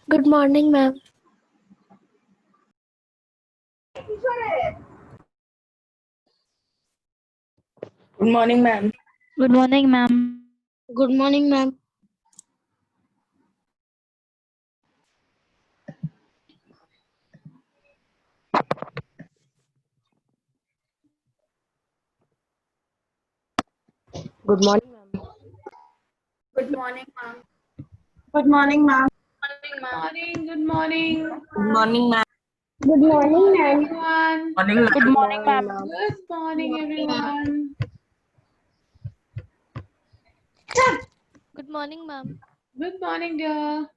Good morning, ma'am. Good morning, ma'am. Good morning, ma'am. Good morning, ma'am. Good morning, ma'am. Good morning, ma'am. Good morning, ma'am. Good morning. Good morning, ma'am. Good morning, ma'am. Everyone. Morning, ma'am. Good morning, ma'am. Good morning, everyone. Good morning, ma'am. Good morning, dear.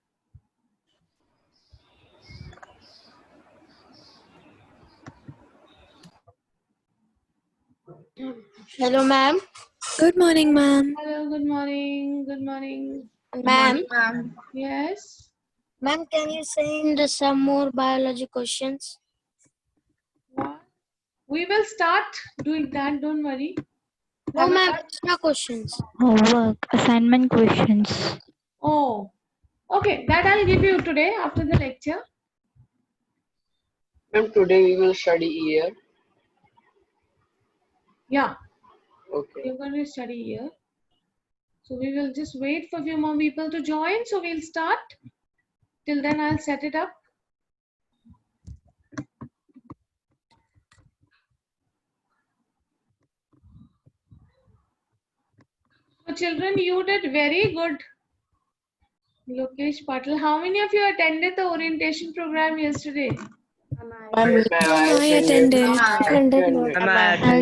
Hello, ma'am. Good morning, ma'am. Hello, good morning. Good morning. Ma'am. Ma'am. Yes. Ma'am, can you send some more biology questions? What? We will start doing that. Don't worry. No, ma'am. Extra questions. Homework, assignment questions. Oh, okay. That I'll give you today after the lecture. Ma'am, today we will study here. Yeah, Okay. you're going to study here. So we will just wait for a few more people to join. So we'll start. Till then, I'll set it up. So children, you did very good. Lokesh Patil, how many of you attended the orientation program yesterday? Ma'am, I attended. I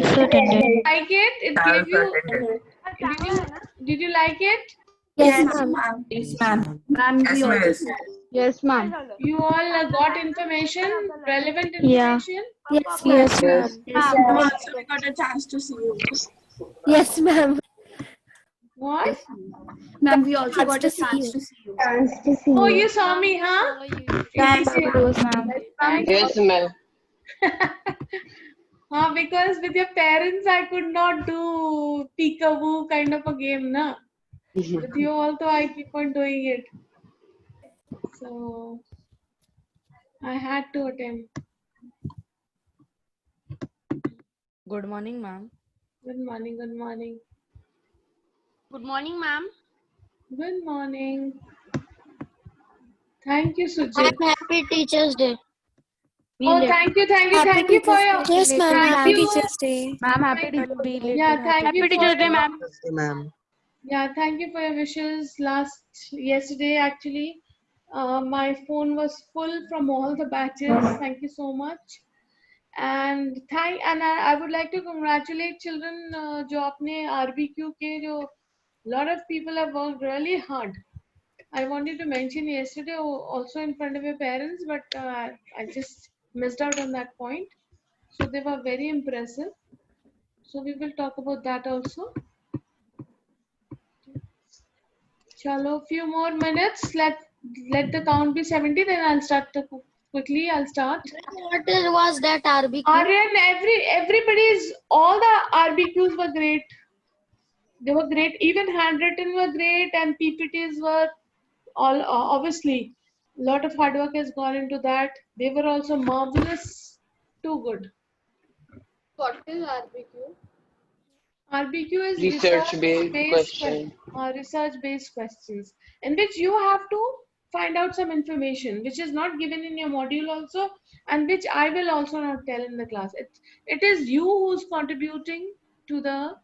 also attended. Like it? It gave you. Did you like it? Yes, ma'am. Yes, ma'am. Yes, ma'am. You all got information, relevant Yeah. information. Yes, Yes, ma'am. ma'am. Also, we got a chance to see you. Yes, ma'am. What? Ma'am, we also got a chance to see you. Oh, you saw me, huh? Yes, ma'am. Thank Yes, ma'am. because with your parents, I could not do peekaboo kind of a game, na? With you also, I keep on doing it. So I had to attempt. Good morning, ma'am. Good morning. Good morning. Good morning, ma'am. Good morning. Thank you, Sujit. And happy Teacher's Day. Oh, thank you for your. Yes, ma'am. Thank Happy you. Teacher's Day. Ma'am, Yeah, thank you for. Ma'am. Yeah, thank you for your wishes. Yesterday, actually, my phone was full from all the batches. Thank you so much. And I would like to congratulate children जो अपने RBQ के जो lot of people have worked really hard. I wanted to mention yesterday also in front of your parents, but I just missed out on that point. So they were very impressive. So we will talk about that also. Chalo, few more minutes. Let the count be 70. Then I'll start quickly. I'll start. Was that RBQ? Aryan, everybody's all the RBQs were great. They were great. Even handwritten were great, and PPTs were all obviously. A lot of hard work has gone into that. They were also marvelous. Too good. What is RBQ? RBQ is Research-based question. research-based questions in which you have to find out some information which is not given in your module also, and which I will also not tell in the class. It is you who's contributing to the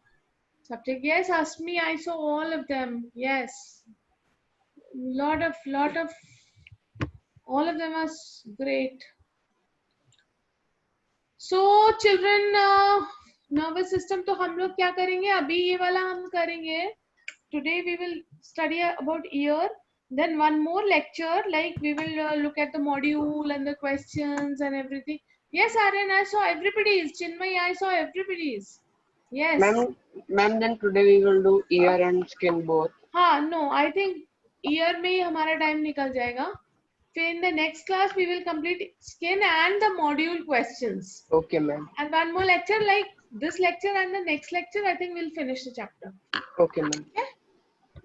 subject. Yes, ask me. I saw all of them. Yes, lot of all of them are great. So children, nervous system तो हम लोग क्या करेंगे अभी ये वाला हम करेंगे. Today we will study about ear. Then one more lecture, like we will look at the module and the questions and everything. Yes, Aryan, I saw everybody's. Chinmay, I saw everybody's. Yes. Ma'am, then today we will do ear and skin both. हाँ, no, I think ear में ही हमारा time निकल जाएगा. So in the next class we will complete skin and the module questions. Okay, ma'am. And one more lecture, like this lecture and the next lecture, I think we'll finish the chapter. Okay, ma'am. Okay?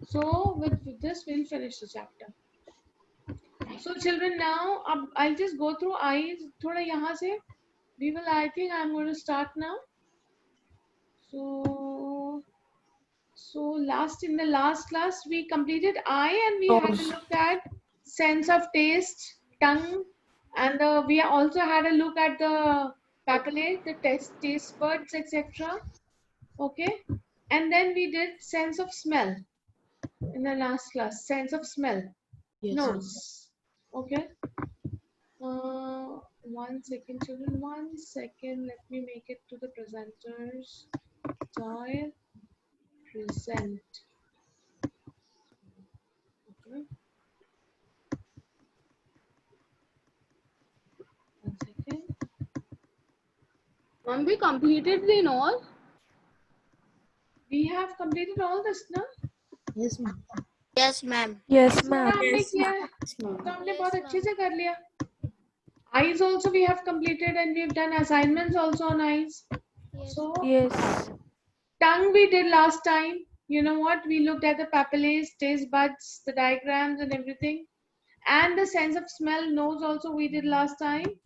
So with this we'll finish the chapter. So children, now I'll just go through eyes. थोड़ा यहाँ से. We will. I think I'm going to start now. So in the last class we completed eye and we had a look at sense of taste, tongue, and we also had a look at the papillae, the taste buds, etc. Okay, and then we did sense of smell in the last class. Sense of smell, nose. Okay. 1 second, children. 1 second. Let me make it to the presenters. Joy. Present. Okay. 1 second. Ma'am, we completed the nose. We have completed all this now. Yes, ma'am. Yes, सारा हमने किया है. तो हमने बहुत अच्छे से कर लिया. Eyes also we have completed and we've done assignments also on eyes. So Yes. tongue we did last time. You know what? We looked at the papillae, taste buds, the diagrams and everything. And the sense of smell, nose also we did last time.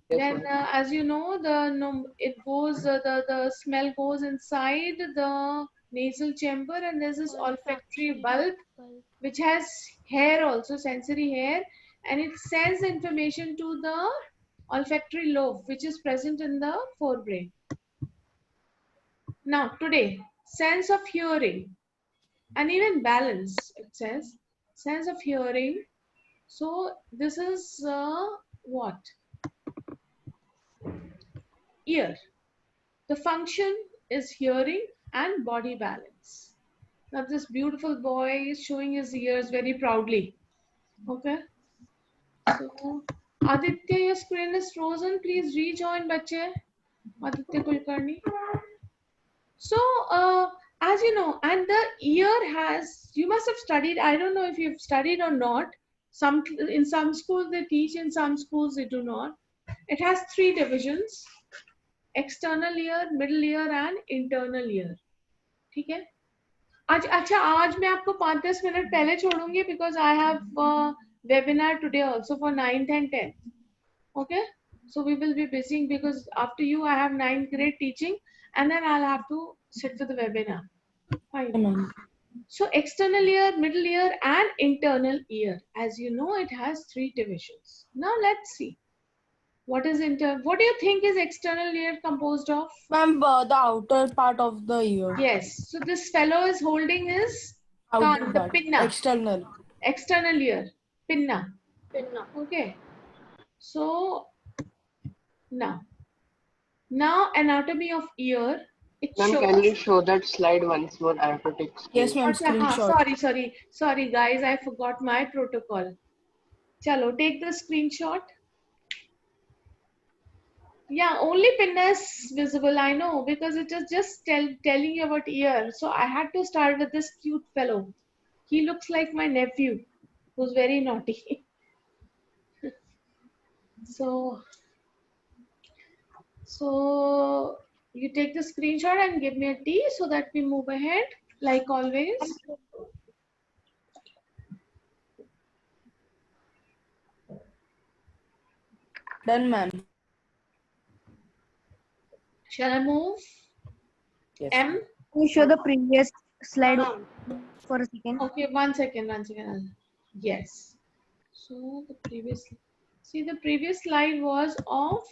Yes, Then as you know, the smell goes inside the nasal chamber and there's this olfactory bulb which has hair also, sensory hair, and it sends information to the olfactory lobe which is present in the forebrain. Now today, sense of hearing and even balance, it says sense of hearing. So this is what? Ear. The function is hearing and body balance. Now this beautiful boy is showing his ears very proudly. Okay. So Aditya, your screen is frozen. Please rejoin, bache. Aditya Kulkarni. So as you know, and the ear has, you must have studied, I don't know if you've studied or not. In some schools they teach, in some schools they do not. It has 3 divisions: external ear, middle ear and internal ear. ठीक है? आज मैं आपको 5-10 minute पहले छोड़ूंगी because I have a webinar today also for 9th and 10th. Okay? So we will be busy because after you I have 9th grade teaching and then I'll have to sit for the webinar. Fine. So external ear, middle ear and internal ear. As you know, it has 3 divisions. Now let's see. What do you think is external ear composed of? Ma'am, the outer part of the ear. Yes. So this fellow is holding his Outer tongue, the part. pinna. External. External ear. Pinna. Pinna. Okay. So now anatomy of ear. It Ma'am, shows. can you show that slide once more? I have to take screen. Yes, ma'am. Screenshot. Sorry guys, I forgot my protocol. Chalo, take the screenshot. Yeah, only pinna is visible, I know, because it is just telling you about ear. So I had to start with this cute fellow. He looks like my nephew, who's very naughty. So you take the screenshot and give me a T so that we move ahead, like always. Done, ma'am. Shall I move? Yes. M? Can you show the previous slide for a second? Okay, one second. Yes. So the previous slide was of,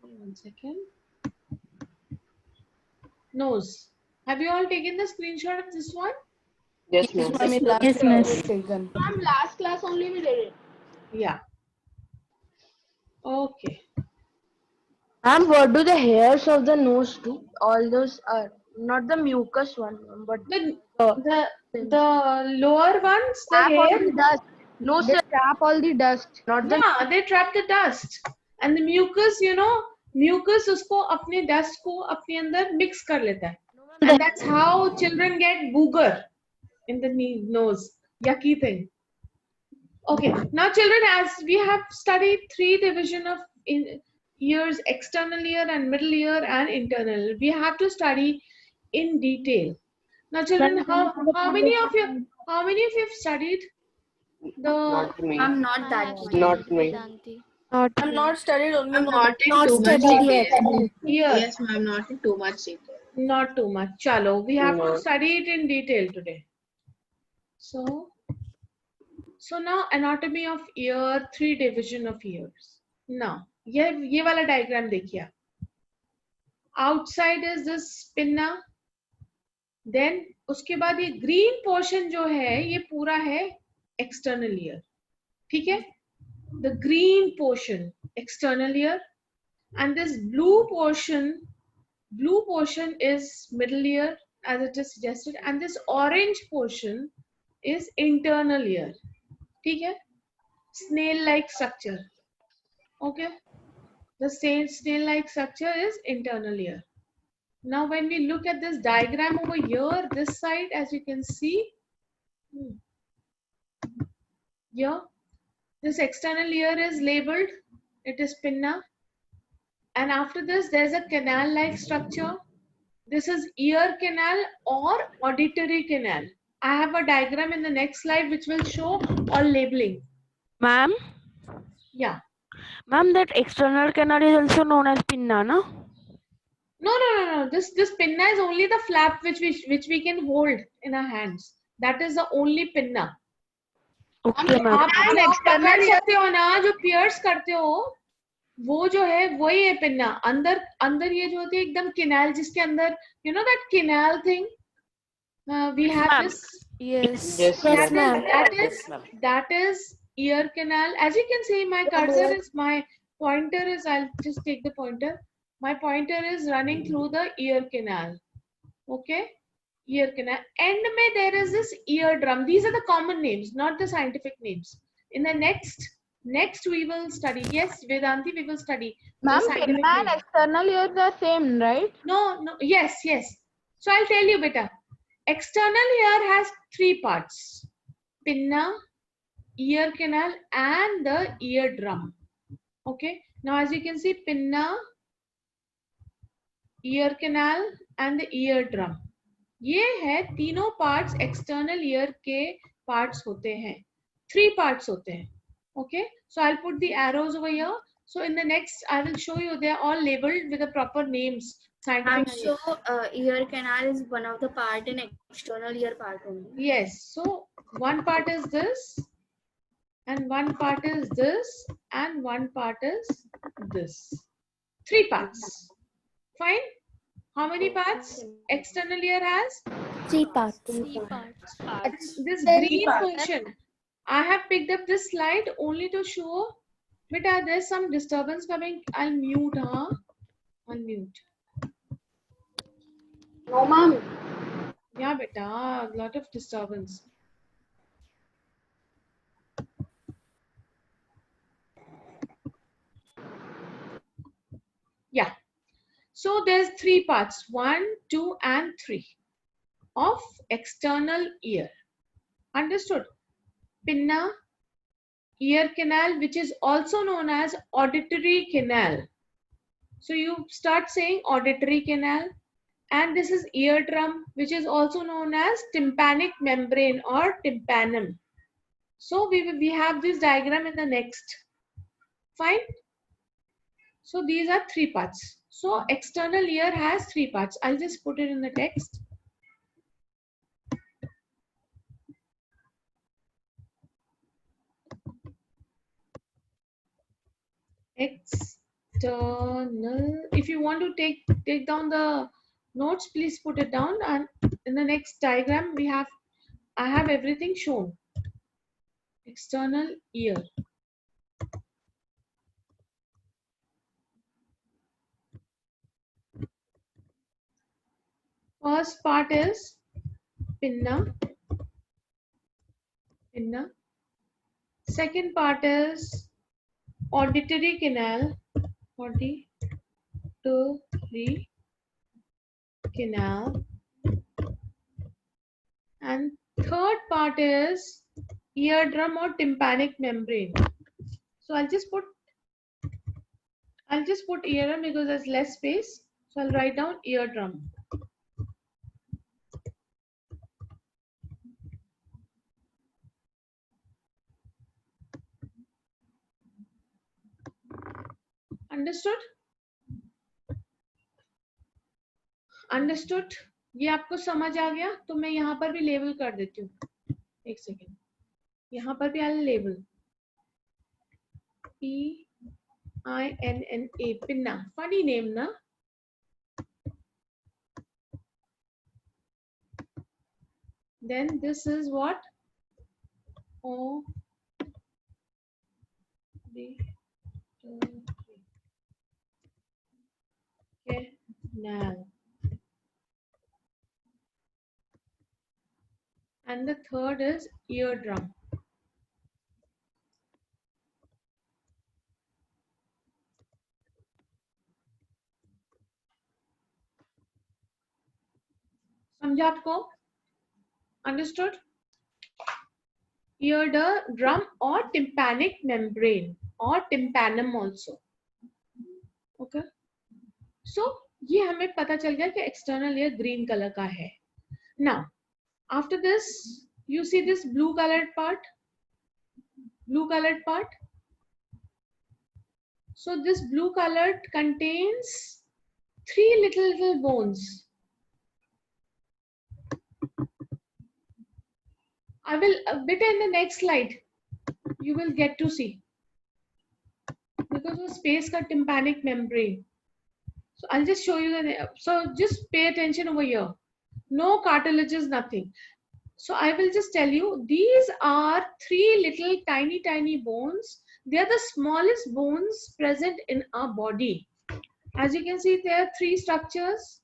one second, nose. Have you all taken the screenshot of this one? Yes, ma'am. Yes, miss. Taken. Ma'am, last class only we did it. Yeah. Okay. And what do the hairs of the nose do? All those are not the mucus one, but The lower ones, the trap all hair. the dust. No, They sir, trap all the dust. not the. Yeah, they trap the dust. And the mucus, mucus उसको अपने dust को अपने अंदर mix कर लेता है. And that's how children get booger in the nose. Yucky thing. Okay, now children, as we have studied 3 division of ears, external ear and middle ear and internal. We have to study in detail. Now, children, how many of you have studied the? Not me. I'm not that. Not me. Not I'm not studied only. I'm not in not too much studied detail. Here, Yes, ma'am, not in too much detail. not too much. Chalo, we have No. to study it in detail today. So now anatomy of ear, 3 division of ears. Now, ये वाला diagram देखिए आप. Outside is this pinna. Then उसके बाद ये green portion जो है ये पूरा है external ear. ठीक है? The green portion external ear, and this blue portion is middle ear as it is suggested, and this orange portion is internal ear. ठीक है? Snail like structure. Okay, the same snail like structure is internal ear. Now when we look at this diagram over here, this side, as you can see here, this external ear is labeled, it is pinna, and after this there's a canal like structure. This is ear canal or auditory canal. I have a diagram in the next slide which will show all labeling. Ma'am, Yeah. ma'am, that external canal is also known as pinna, no? No. This pinna is only the flap which we can hold in our hands. That is the only pinna. Okay, ma'am. आप पकड़ सकते हो ना, जो pierce करते हो, वो जो है वही है पिन्ना. अंदर ये जो होती है एकदम canal, जिसके अंदर, you know that canal thing, we have ma'am. this. Yes. Yes, Yes, ma'am. ma'am. That is ear canal. As you can see, my cursor is, my pointer is, I'll just take the pointer. My pointer is running through the ear canal. Okay, ear canal. End mein there is this eardrum. These are the common names, not the scientific names. In the next we will study. Yes, Vedanti, we will study. Ma'am, the scientific pinna and name. external ears are same, right? No. Yes. So I'll tell you, beta. External ear has 3 parts: pinna, ear canal, and the eardrum. Okay. Now, as you can see, pinna, ear canal, and the eardrum. ये है तीनों parts external ear के parts होते हैं. 3 parts होते हैं. Okay. So I'll put the arrows over here. So in the next, I will show you, they are all labeled with the proper names. Scientific names. So ear canal is one of the part in external ear part only. Yes. So one part is this, and one part is this, and one part is this. 3 parts. Fine. How many parts external ear has? 3 parts. This green portion. I have picked up this slide only to show. Beta, there's some disturbance coming. I'll mute, huh? I'll mute. No, ma'am. Yeah, beta, a lot of disturbance. Yeah. So there's 3 parts, 1, 2, and 3 of external ear. Understood? Pinna, ear canal, which is also known as auditory canal. So you start saying auditory canal, and this is eardrum, which is also known as tympanic membrane or tympanum. So we have this diagram in the next. Fine. So these are 3 parts. So external ear has 3 parts. I'll just put it in the text. External. If you want to take down the notes, please put it down. And in the next diagram, I have everything shown. External ear. First part is pinna. Second part is auditory canal. Auditory canal. And third part is eardrum or tympanic membrane. So I'll just put eardrum because there's less space. So I'll write down eardrum. Understood? Understood? ये आपको समझ आ गया? तो मैं यहाँ पर भी label कर देती हूँ, एक सेकेंड, यहाँ पर भी I label PINNA, pinna, funny name ना? Then this is what? O B canal. And the third is eardrum. समझा आपको? Understood? Eardrum or tympanic membrane or tympanum also. Okay. So ये हमें पता चल गया कि external layer green color का है. Now after this you see this blue colored part. Blue colored part. So this blue colored contains 3 little bones. I will a bit in the next slide you will get to see, because of space का tympanic membrane. So I'll just show you the, so just pay attention over here. No cartilages, nothing. So I will just tell you, these are 3 little tiny bones. They are the smallest bones present in our body. As you can see, there are 3 structures.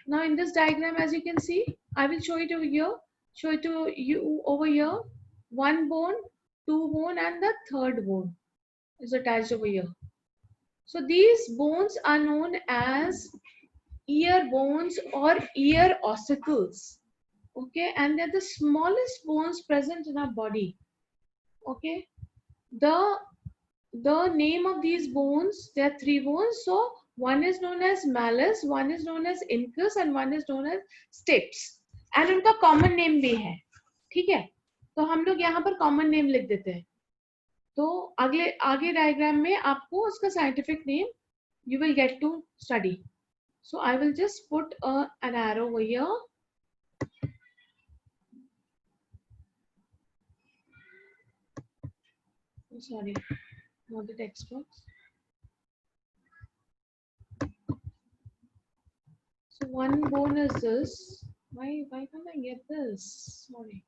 Now in this diagram, as you can see, I will show it over here. Show it to you over here. 1 bone, 2 bone, and the 3rd bone is attached over here. So these bones are known as ear bones or ear ossicles. Okay, and they're the smallest bones present in our body. Okay, the name of these bones, there are 3 bones. So one is known as malleus, one is known as incus, and one is known as stapes. And उनका common name भी है. ठीक है, तो हम लोग यहाँ पर common name लिख देते हैं. तो आगे diagram में आपको उसका scientific name you will get to study. So I will just put an arrow over here. Oh, sorry, not the text box. So one bone is this. Why can't I get this? Sorry.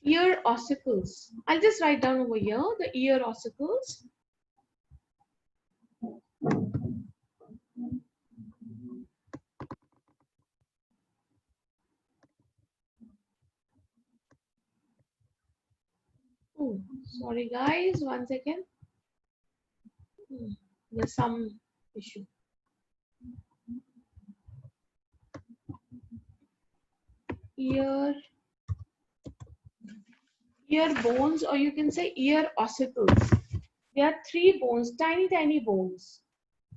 Ear ossicles. I'll just write down over here the ear ossicles. Oh, sorry guys, 1 second. There's some issue. Ear bones, or you can say ear ossicles. There are 3 bones, tiny bones.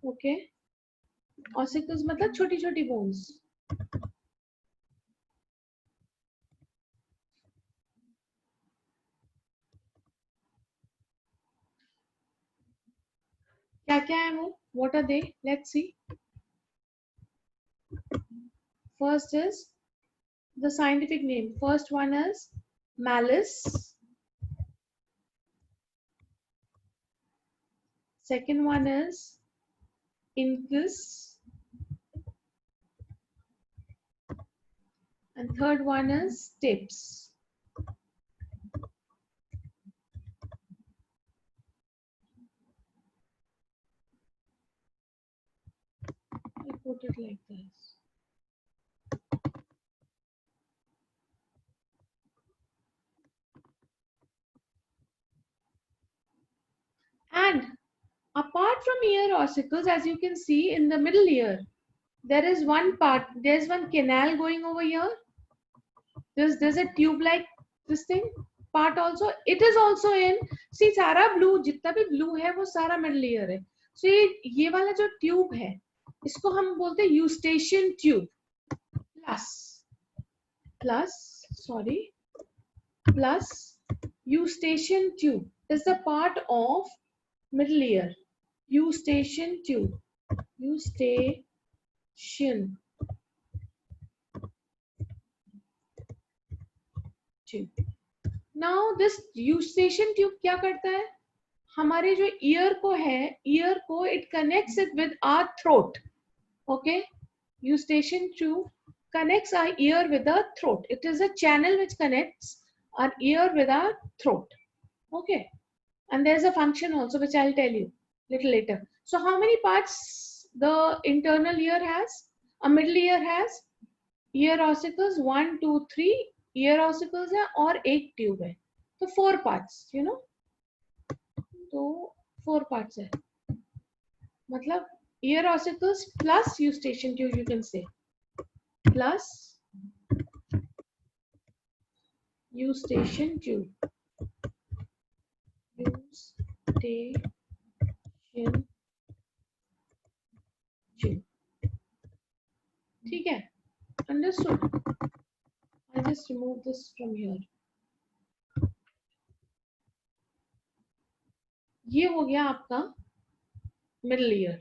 Okay. Ossicles मतलब छोटी bones. क्या है वो? What are they? Let's see. First is the scientific name. First one is malleus. Second one is incus. And third one is stapes. I put it like this. And apart from ear ossicles, as you can see in the middle ear, there is one part, there's one canal going over here. There's a tube like this thing part also. It is also in, see सारा blue, जितना भी blue है वो सारा middle ear है. So ये वाला जो tube है, इसको हम बोलते हैं eustachian tube. Plus Eustachian tube is the part of middle ear. Eustachian tube. Eustachian tube. Now this eustachian tube क्या करता है? हमारे जो ear को है, ear को it connects it with our throat. Okay? Eustachian tube connects our ear with the throat. It is a channel which connects our ear with our throat. Okay? And there's a function also which I'll tell you little later. So how many parts the internal ear has? A middle ear has? Ear ossicles 1, 2, 3 ear ossicles है और एक tube है. तो 4 parts, you know. तो 4 parts है. मतलब ear ossicles plus eustachian tube, you can say. Plus eustachian tube. Eustachian tube. ठीक है? Understood? I'll just remove this from here. ये हो गया आपका middle ear.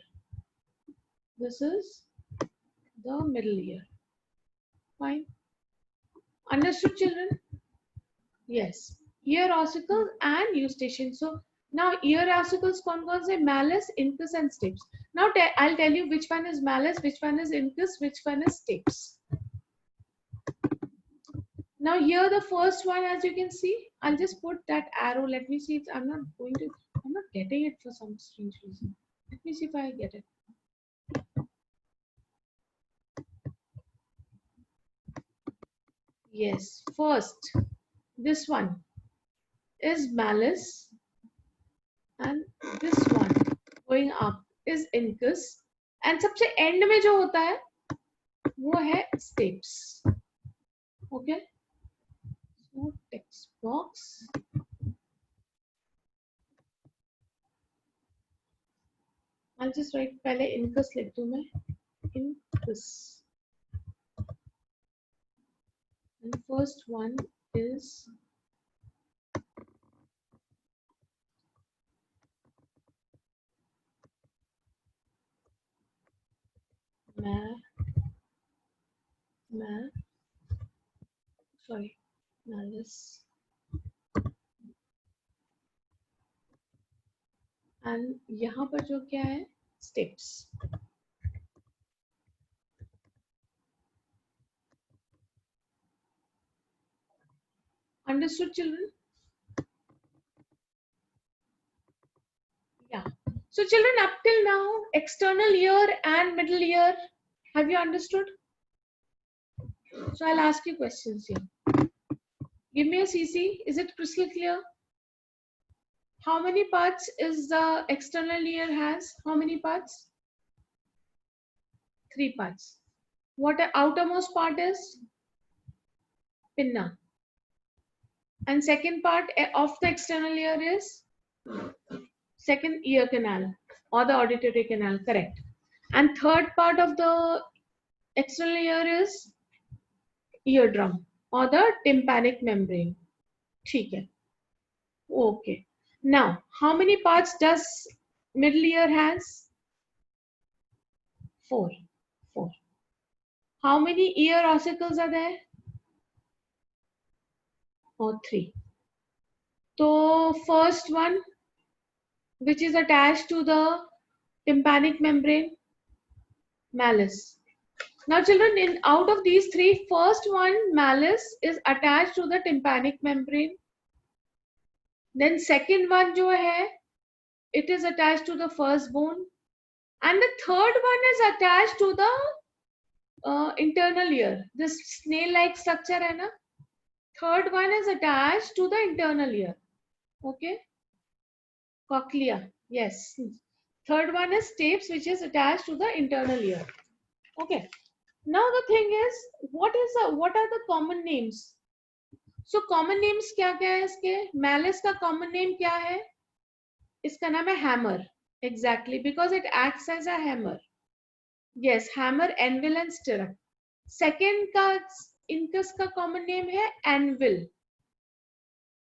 This is the middle ear. Fine. Understood, children? Yes. Ear ossicles and eustachian. So now ear ossicles कौन-कौन से? Malleus, incus and stapes. Now I'll tell you which one is malleus, which one is incus, which one is stapes. Now here the first one, as you can see, I'll just put that arrow. Let me see. I'm not getting it for some strange reason. Let me see if I get it. Yes, first, this one is malleus and this one going up is incus and सबसे end में जो होता है वो है stapes. Okay? So text box. I'll just write पहले incus लिख दूँ मैं. Incus. And the first one is malleus. And यहाँ पर जो क्या है? Stapes. Understood, children? Yeah. So children, up till now, external ear and middle ear, have you understood? So I'll ask you questions here. Give me a CC. Is it crystal clear? How many parts is the external ear has? How many parts? 3 parts. What the outermost part is? Pinna. And second part of the external ear is second ear canal or the auditory canal, correct. And third part of the external ear is eardrum or the tympanic membrane. ठीक है. Okay. Now, how many parts does middle ear has? 4. How many ear ossicles are there? Or 3. So first one, which is attached to the tympanic membrane, malleus. Now children, out of these 3, first one, malleus, is attached to the tympanic membrane. Then second one जो है, it is attached to the first bone. And the third one is attached to the internal ear. This snail-like structure है ना? Third one is attached to the internal ear. Okay? Cochlea. Yes. Third one is stapes, which is attached to the internal ear. Okay. Now the thing is, what are the common names? So common names क्या क्या है इसके? Malleus का common name क्या है? इसका नाम है hammer. Exactly, because it acts as a hammer. Yes, hammer, anvil and stirrup. Second का incus का common name है anvil.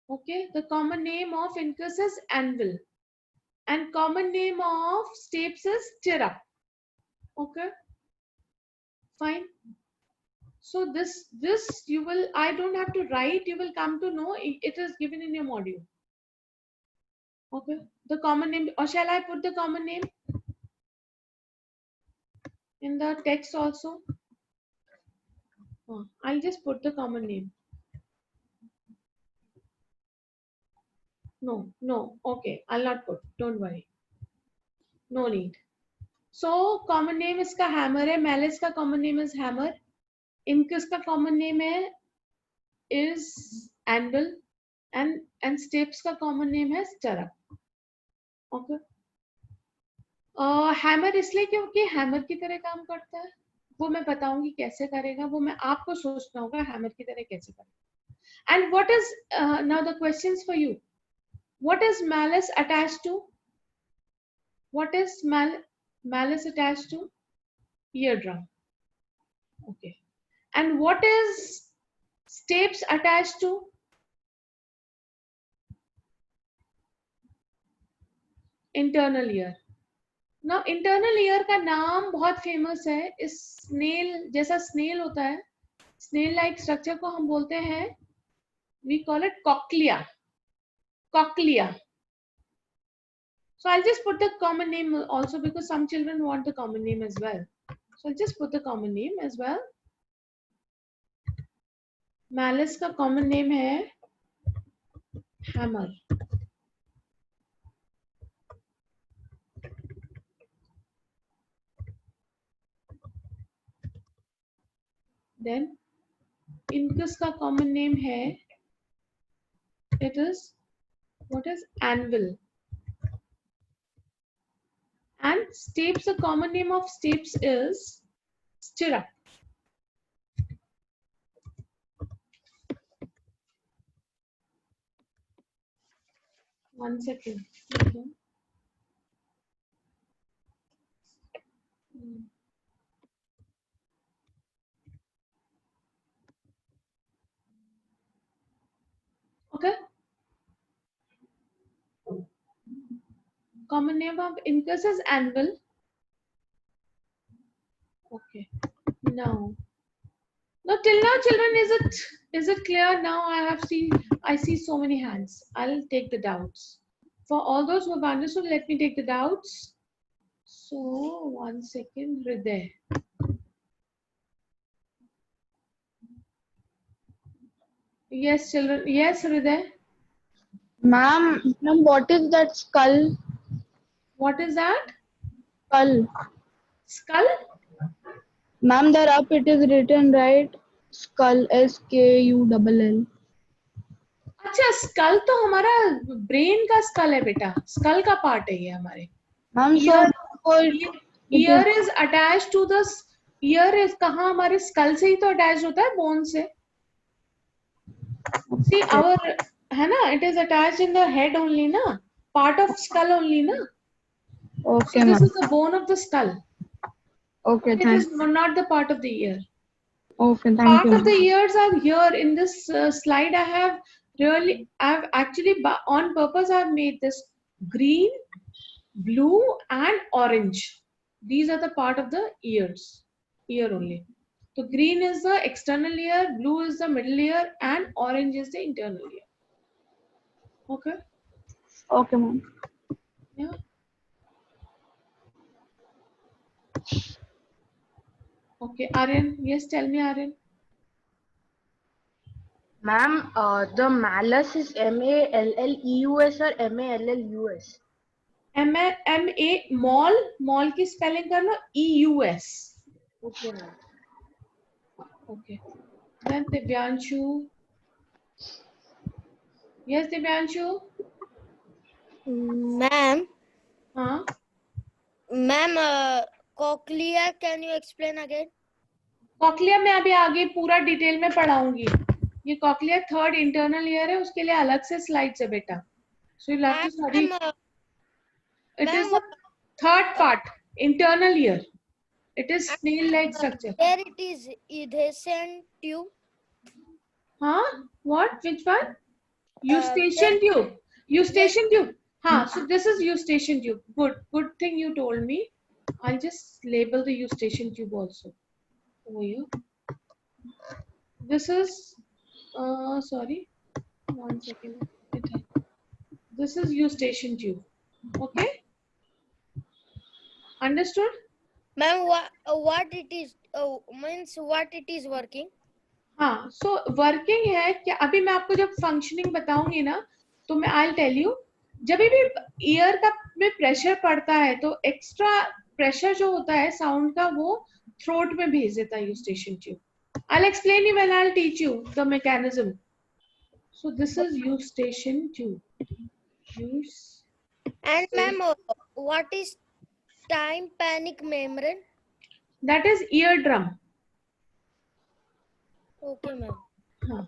Okay, the common name of incus is anvil, and common name of stapes is stirrup. Okay, fine. So this you will, I don't have to write, you will come to know, it is given in your module. Okay, the common name, or shall I put the common name in the text also? I'll just put the common name. No, okay, I'll not put, don't worry. No need. So common name इसका hammer है, malleus का common name is hammer, incus का common name है is anvil, and stapes का common name है stirrup. Okay. Hammer इसलिए क्योंकि hammer की तरह काम करता है, वो मैं बताऊंगी कैसे करेगा, वो मैं आपको सोचना होगा हैमर की तरह कैसे करेगा. And what is now the questions for you. What is malleus attached to? What is malleus attached to? eardrum. Okay. And what is stapes attached to? Internal ear. Now internal ear का नाम बहुत famous है. इस snail जैसा snail होता है, snail like structure को हम बोलते हैं, we call it cochlea. Cochlea. So I'll just put the common name also because some children want the common name as well. So I'll just put the common name as well. Malleus का common name है hammer. Then incus का common name है, it is, what is anvil. And stapes, the common name of stapes is stirrup. One second. Okay. Okay. Common name of incus is anvil. Okay. Now till now, children, is it clear? Now I see so many hands. I'll take the doubts. For all those who have understood, let me take the doubts. So 1 second, Hriday. Yes, children. Yes, Hriday. Ma'am, what is that skull? What is that? Skull. Skull? Ma'am, there up it is written, right? Skull, SKULL. अच्छा, skull तो हमारा brain का skull है बेटा. Skull का part है ये हमारे. Ma'am, Ear is attached to the ear is कहाँ हमारे skull से ही तो attached होता है bone से. See our है ना, it is attached in the head only ना, part of skull only ना. Okay, so this ma'am. is the bone of the skull. Okay, It thank is not the part of the ear. Okay, thank Part you. of the ears are here in this slide. I've actually on purpose I've made this green, blue and orange. These are the part of the ears, ear only. So green is the external ear, blue is the middle ear and orange is the internal ear. Okay. Okay, ma'am. Yeah. Okay, Aryan. Yes, tell me, Aryan. Ma'am, the malleus is MALLEUS or MALLUS? M-A mall की spelling करना EUS. Okay, ma'am. Okay. Then Divyanshu. Yes, Divyanshu. Ma'am, हाँ. ma'am, cochlea, can you explain again? Cochlea में अभी आगे पूरा detail में पढ़ाऊंगी. ये cochlea third internal ear है, उसके लिए अलग से स्लाइड्स है बेटा. So you'll have to study. It is the third part, internal ear. It is snail-like structure. There it is, edescent tube. Huh? What? Which one? Eustachian tube. Eustachian tube. So this is eustachian tube. Good thing you told me. I'll just label the eustachian tube also over here. This is sorry, 1 second. This is eustachian tube. Okay, understood? Ma'am, what it is? Means what it is working? हाँ, so working है क्या? अभी मैं आपको जब functioning बताऊंगी ना, तो मैं I'll tell you. जब भी ear का में pressure पड़ता है, तो extra pressure जो होता है sound का वो throat में भेज देता है eustachian tube. I'll explain you when I'll teach you the mechanism. So this is eustachian tube. And ma'am, what is tympanic membrane? That is eardrum. Okay, ma'am. हाँ,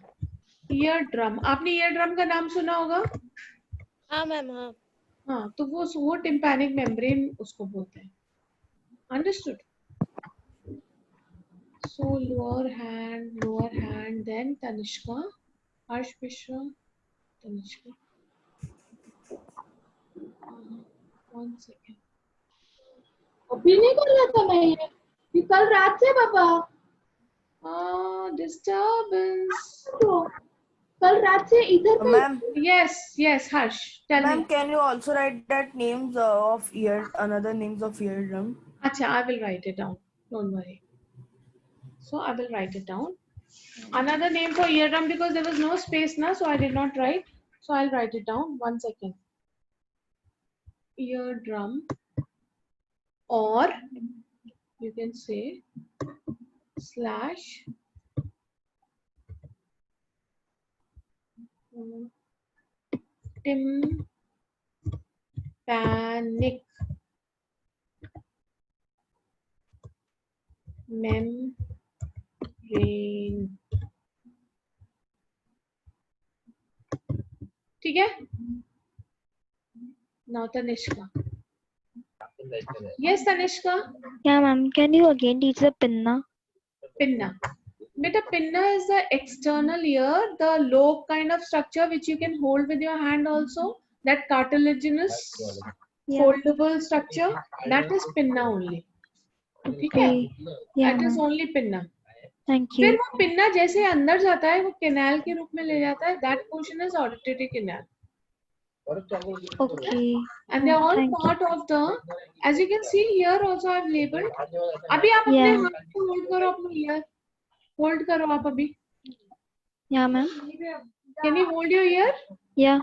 eardrum. आपने eardrum का नाम सुना होगा? हाँ मैम, हाँ. हाँ, तो वो tympanic membrane उसको बोलते हैं. Understood? So lower hand, then Tanishka, Harsh Mishra, Tanishka. 1 second. अभी नहीं कर रहा था मैं ये कल रात से पापा. Disturbance. तो कल रात से इधर पे. Ma'am, Yes, Harsh. Tell ma'am, me. can you also write that names of another names of eardrum? Acha, I will write it down. Don't worry. So I will write it down. Another name for eardrum, because there was no space now, so I did not write. So I'll write it down. 1 second. Eardrum, or you can say slash tympanic membrane. ठीक है? Now Tanishka. Yes, Tanishka. Yeah, ma'am. Can you again teach the pinna? Pinna. Beta, pinna is the external ear, the lobe kind of structure which you can hold with your hand also. That cartilaginous foldable structure, that is pinna only. Okay? Yeah, That is ma'am. only pinna. Thank फिर you. वो pinna जैसे अंदर जाता है वो canal के रूप में ले जाता है. That portion is auditory canal. Okay. And they are all Thank part of the, as you can see here also I've labeled. अभी आप अपने Yeah. हाथ को hold करो अपने ear. Hold करो आप अभी. Yeah, ma'am. Can you hold your ear? Yeah.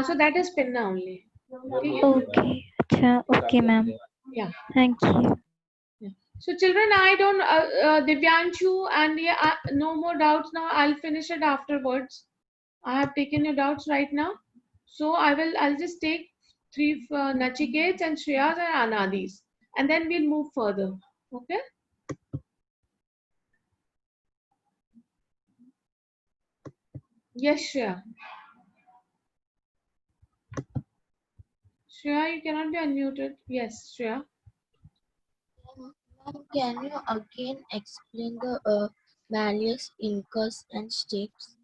So that is pinna only. Okay. Okay. Acha, okay, ma'am. Yeah. Thank you. So children, I don't, Divyanshu, and yeah, no more doubts now. I'll finish it afterwards. I have taken your doubts right now. So I'll just take 3 Nachikets and Shreyas and Anadis, and then we'll move further. Okay. Yes, Shreya. Shreya, you cannot be unmuted. Yes, Shreya. Can you again explain the malleus, incus and stapes?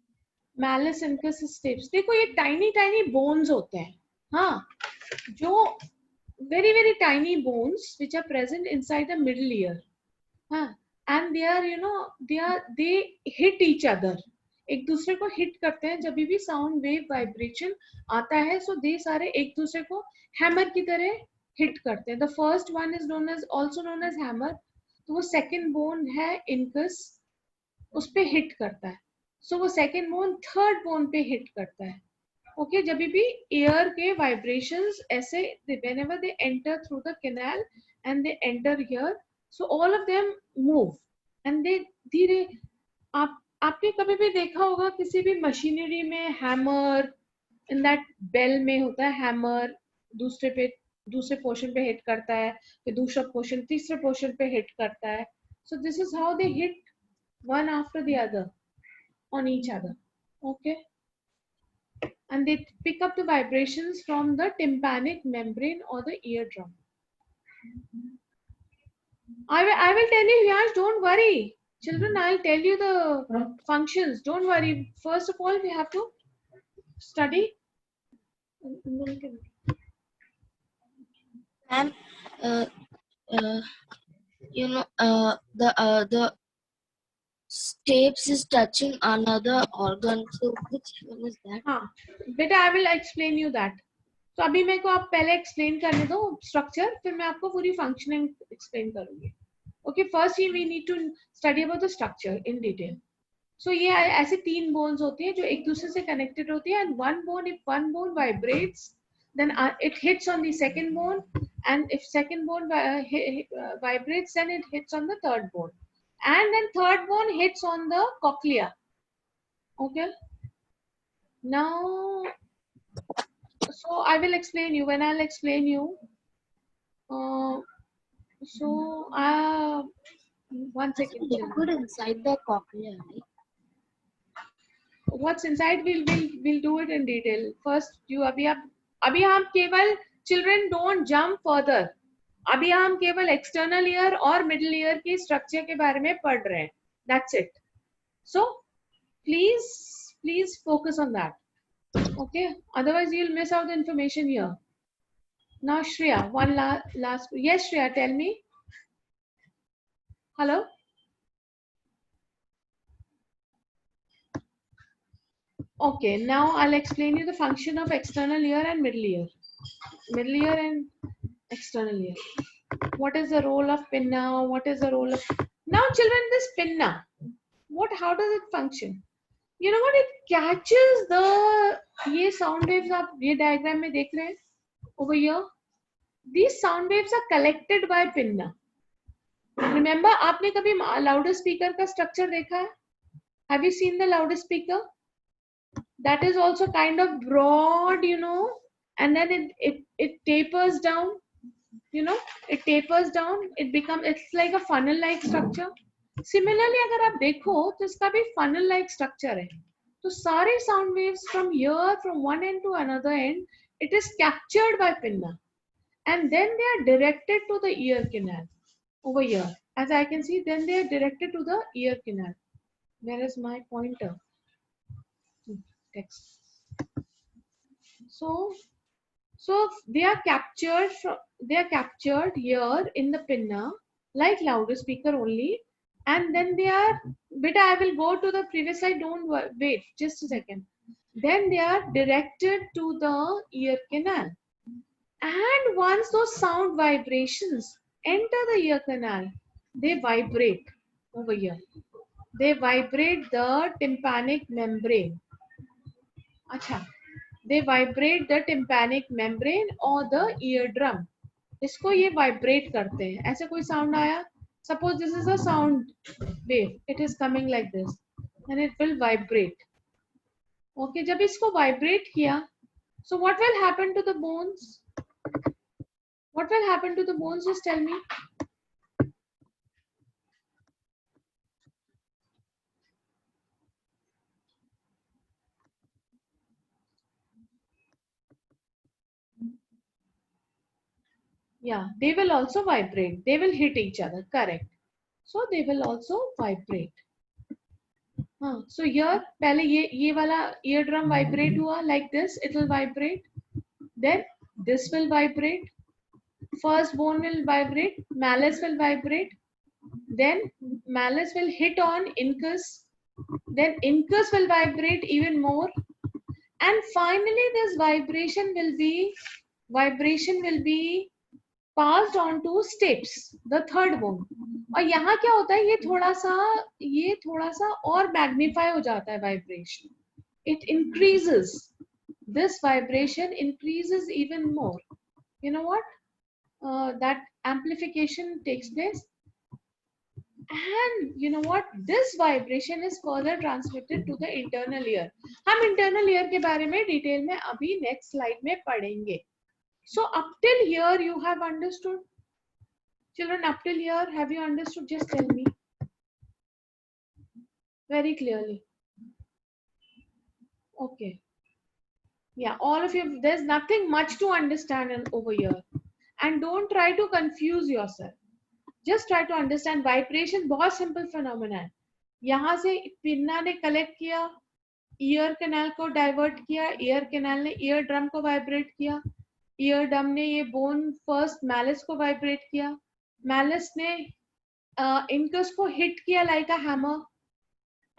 Malleus, incus, stapes. देखो ये tiny bones होते हैं. हाँ, जो very tiny bones which are present inside the middle ear. हाँ, and they are they hit each other. एक दूसरे को hit करते हैं जब भी sound wave vibration आता है, so they सारे एक दूसरे को hammer की तरह hit करते हैं. The first one is also known as hammer. तो वो second bone है incus, उस पे hit करता है. So वो second bone third bone पे hit करता है. Okay, जब भी ear के vibrations ऐसे whenever they enter through the canal and they enter here, so all of them move and they धीरे. आपने कभी भी देखा होगा किसी भी मशीनरी में हैमर इन दैट बेल में होता है. हैमर दूसरे पोर्शन पे हिट करता है, फिर दूसरा पोर्शन तीसरे पोर्शन पे हिट करता है. So this is how they hit one after the other on each other. Okay, and they pick up the vibrations from the tympanic membrane or the eardrum. I will tell you, Yash, don't worry. Children, I'll tell you the functions. Don't worry. First of all, we have to Study. Ma'am, uh, uh, the stapes is touching another organ. So which one is that? हाँ बेटा, I will explain you that. तो अभी मेरे को आप पहले explain करने दो structure, फिर मैं आपको पूरी functioning explain करूँगी. Okay, first we need to study about the structure in detail. So ये ऐसे 3 bones होती हैं जो एक दूसरे से connected होती हैं, and if one bone vibrates, then it hits on the second bone, and if second bone vibrates, then it hits on the third bone, and then third bone hits on the cochlea. Okay. Now, so I will explain you. When I'll explain you, one second. Liquid inside the cochlea, right? What's inside? We'll do it in detail. First, you अभी हम केवल children don't jump further. अभी हम केवल external ear और middle ear की structure के बारे में पढ़ रहे हैं. That's it. So, please focus on that. Okay. Otherwise, you'll miss out the information here. Now, Shreya, one last. Yes, Shreya, tell me. Hello. Okay, now I'll explain you the function of external ear and middle ear. Middle ear and external ear. What is the role of pinna? What is the role of... Now children, this pinna, how does it function? You know what? It catches the... ये sound waves आप ये diagram में देख रहे हैं? Over here. These sound waves are collected by pinna. Remember, आपने कभी loudspeaker का structure देखा है? Have you seen the loudspeaker? That is also kind of broad, and then it tapers down, it tapers down, it's like a funnel like structure. Similarly, अगर आप देखो तो इसका भी funnel like structure है. तो सारे sound waves from here, from one end to another end, it is captured by pinna, and then they are directed to the ear canal over here. As I can see, then they are directed to the ear canal. Where is my pointer? Text. So they are captured here in the pinna like loudspeaker only, and then they are, beta, I will go to the previous slide, don't wait, just a second. Then they are directed to the ear canal, and once those sound vibrations enter the ear canal, they vibrate over here. They vibrate the tympanic membrane. अच्छा, they vibrate the tympanic membrane or the eardrum. इसको ये vibrate करते हैं. ऐसे कोई sound आया? Suppose this is a sound wave. It is coming like this, and it will vibrate. Okay, जब इसको vibrate किया, so what will happen to the bones? What will happen to the bones? Just tell me. Yeah, they will also vibrate. They will hit each other. Correct. So they will also vibrate. So here, पहले ये वाला eardrum vibrate हुआ like this. It will vibrate. Then this will vibrate. First bone will vibrate. Malleus will vibrate. Then malleus will hit on incus. Then incus will vibrate even more. And finally, this vibration will be passed on to stapes, the third bone. और यहाँ क्या होता है, ये थोड़ा सा और magnify हो जाता है vibration. It increases. This vibration increases even more. You know what? That amplification takes place. And you know what? This vibration is further transmitted to the internal ear. हम internal ear के बारे में detail में अभी next slide में पढ़ेंगे. So up till here you have understood? Children, up till here, have you understood? Just tell me. Very clearly. Okay. Yeah, all of you, there's nothing much to understand over here. And don't try to confuse yourself. Just try to understand. Vibration बहुत simple phenomena है. यहाँ से pinna ने collect किया, ear canal को divert किया, ear canal ने eardrum को वाइब्रेट किया, ईयर ड्रम ने ये बोन फर्स्ट मैलिस को वाइब्रेट किया, मैलिस ने इंकस को हिट किया like a hammer,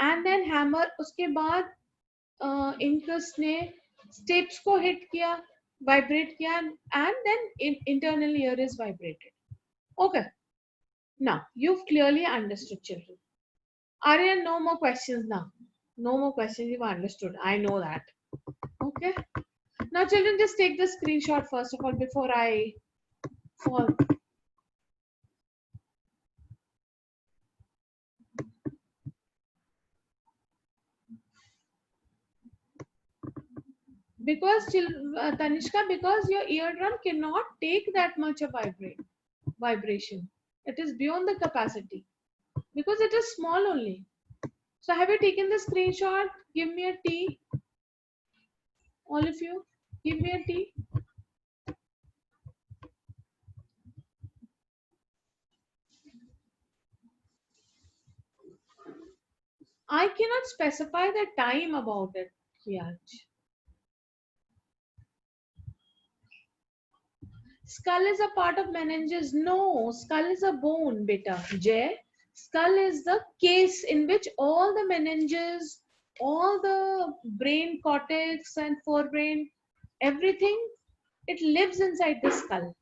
and then hammer उसके बाद इंकस ने स्टेप्स को हिट किया, वाइब्रेट किया, and then internal ear is vibrated. Okay, now you've clearly understood, children. Are there no more questions now? No more questions, you've understood. I know that. Okay. Now, children, just take the screenshot first of all before I fall. Because, Tanishka, because your eardrum cannot take that much of vibration. It is beyond the capacity. Because it is small only. So, have you taken the screenshot? Give me a T. All of you, give me a T. I cannot specify the time about it, Kiyaj. Skull is a part of meninges. No, skull is a bone, beta. Jay. Skull is the case in which all the meninges, all the brain cortex and forebrain, everything, it lives inside the skull.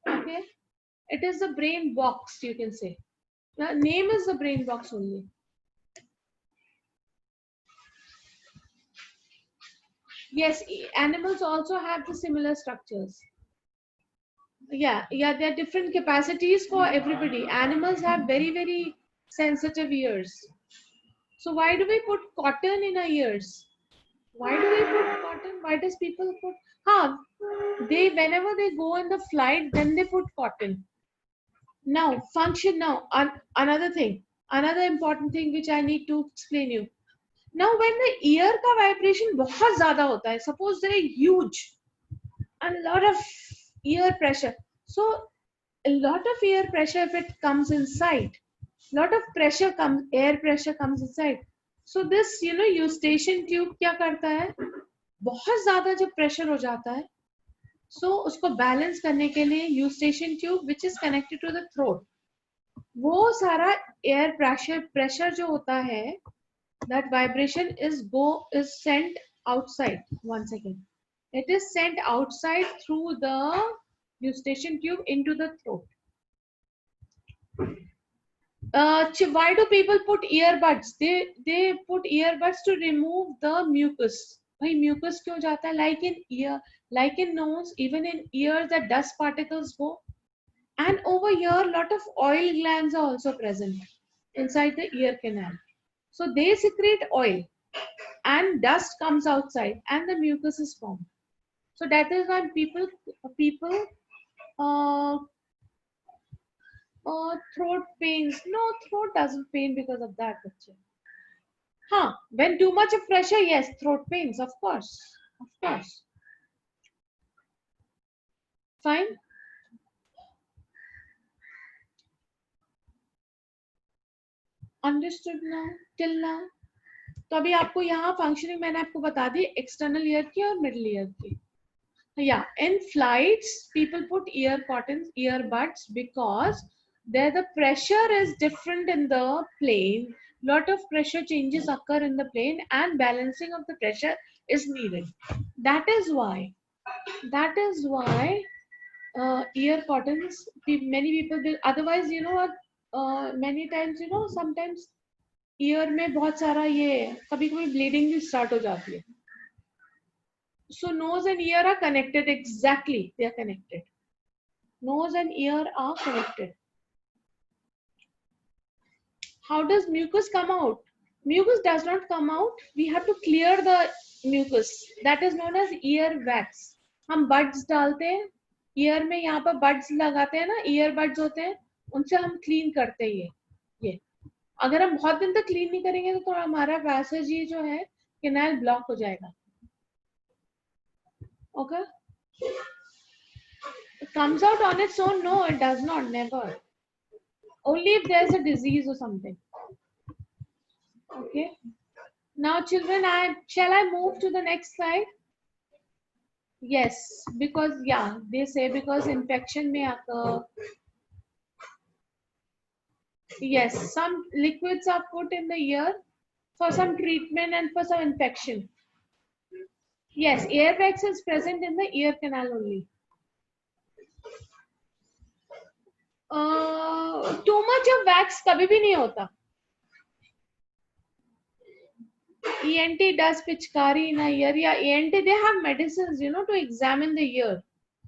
Okay? It is the brain box, you can say. The name is the brain box only. Yes, animals also have the similar structures. Yeah, there are different capacities for everybody. Animals have very, very sensitive ears. So why do we put cotton in our ears? Why do we put cotton? Why does people put? Whenever they go in the flight, then they put cotton. Now, function now. Another thing, another important thing which I need to explain you. Now, when the ear ka vibration बहुत ज़्यादा होता है, suppose they're huge, and a lot of ear pressure. So, a lot of ear pressure, if it comes inside, lot of pressure comes, air pressure comes inside. So this, eustachian tube क्या करता है? बहुत ज़्यादा जब pressure हो जाता है, so उसको balance करने के लिए eustachian tube, which is connected to the throat, वो सारा air pressure जो होता है, that vibration is sent outside. One second. It is sent outside through the eustachian tube into the throat. Why do people put earbuds? They put earbuds to remove the mucus. Why mucus क्यों जाता है? Like in ear, like in nose, even in ears, the dust particles go. And over here, lot of oil glands are also present inside the ear canal. So they secrete oil, and dust comes outside, and the mucus is formed. So that is why people throat pains. No, throat doesn't pain because of that. When too much of pressure, yes, throat pains, of course. Fine. Understood now? Till now? तो अभी आपको यहाँ functioning मैंने आपको बता दी external ear की और middle ear की. Yeah, in flights, people put earbuds because there the pressure is different in the plane. Lot of pressure changes occur in the plane, and balancing of the pressure is needed. That is why ear cottons. Many people will. Otherwise, many times, sometimes ear में बहुत सारा ये कभी-कभी bleeding भी start हो जाती है. So nose and ear are connected. Exactly, they are connected. Nose and ear are connected. How does mucus come out? Mucus does not come out. We have to clear the mucus. That is known as ear wax. हम buds डालते हैं, ear में यहाँ पर buds लगाते हैं ना, ear buds होते हैं, उनसे हम clean करते हैं ये. अगर हम बहुत दिन तक clean नहीं करेंगे तो हमारा passage ये जो है canal block हो जाएगा. Okay. It comes out on its own? No, it does not. Never. Only if there's a disease or something. Okay. Now, children, shall I move to the next slide? Yes, because yeah, they say because infection may occur. Yes, some liquids are put in the ear for some treatment and for some infection. Yes, airbags is present in the ear canal only. Too much of wax कभी भी नहीं होता. ENT does pichkari in a ear. Yeah, ENT, they have medicines, you know, to examine the ear.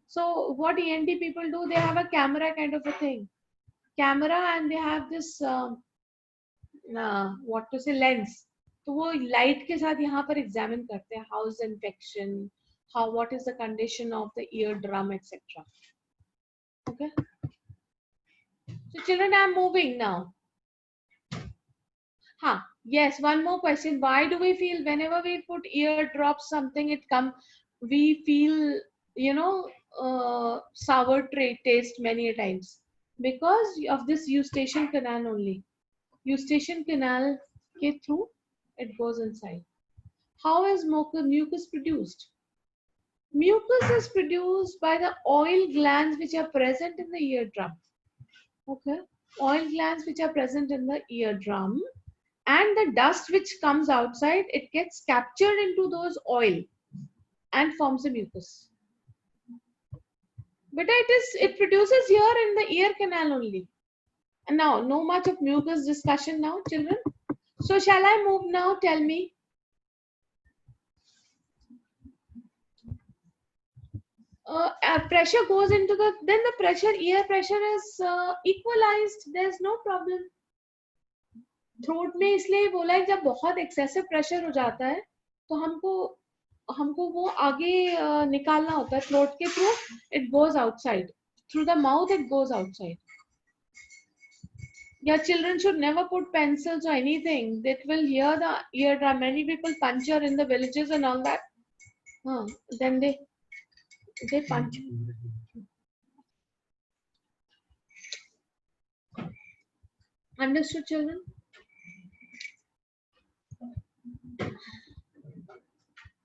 So what ENT people do, they have a camera kind of a thing. Camera, and they have this, what to say, lens. तो वो light के साथ यहाँ पर examine करते हैं. How's the infection? What is the condition of the eardrum, etc. Okay. So children, I'm moving now. Yes, one more question. Why do we feel whenever we put ear drops something, we feel, you know, sour taste many times? Because of this eustachian canal only. Eustachian canal ke through, it goes inside. How is mucus produced? Mucus is produced by the oil glands which are present in the eardrum. Okay, oil glands which are present in the eardrum, and the dust which comes outside, it gets captured into those oil and forms a mucus. But it produces here in the ear canal only. And now, no much of mucus discussion now, children. So shall I move now? Tell me. Pressure goes into then the pressure, ear pressure is equalized. There's no problem. Throat में इसलिए बोला है जब बहुत excessive pressure हो जाता है तो हमको वो आगे निकालना होता है थ्रोट के through. It goes outside through the mouth, it goes outside. Your children should never put pencils or anything that will hear the eardrum. Many people puncture in the villages and all that. Then they punch. Understood, children?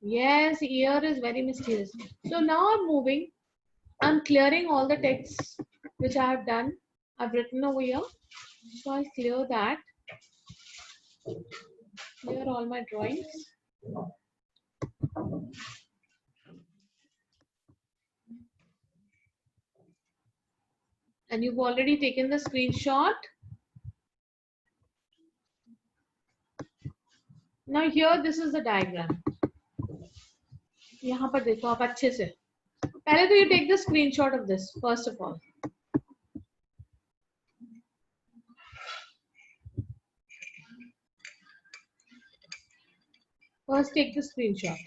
Yes, ear is very mysterious. So now I'm moving. I'm clearing all the texts which I have done. I've written over here. So I'll clear that. Clear all my drawings. And you've already taken the screenshot. Now here, this is the diagram. यहाँ पर देखो आप अच्छे से. पहले तो you take the screenshot of this first of all. First take the screenshot.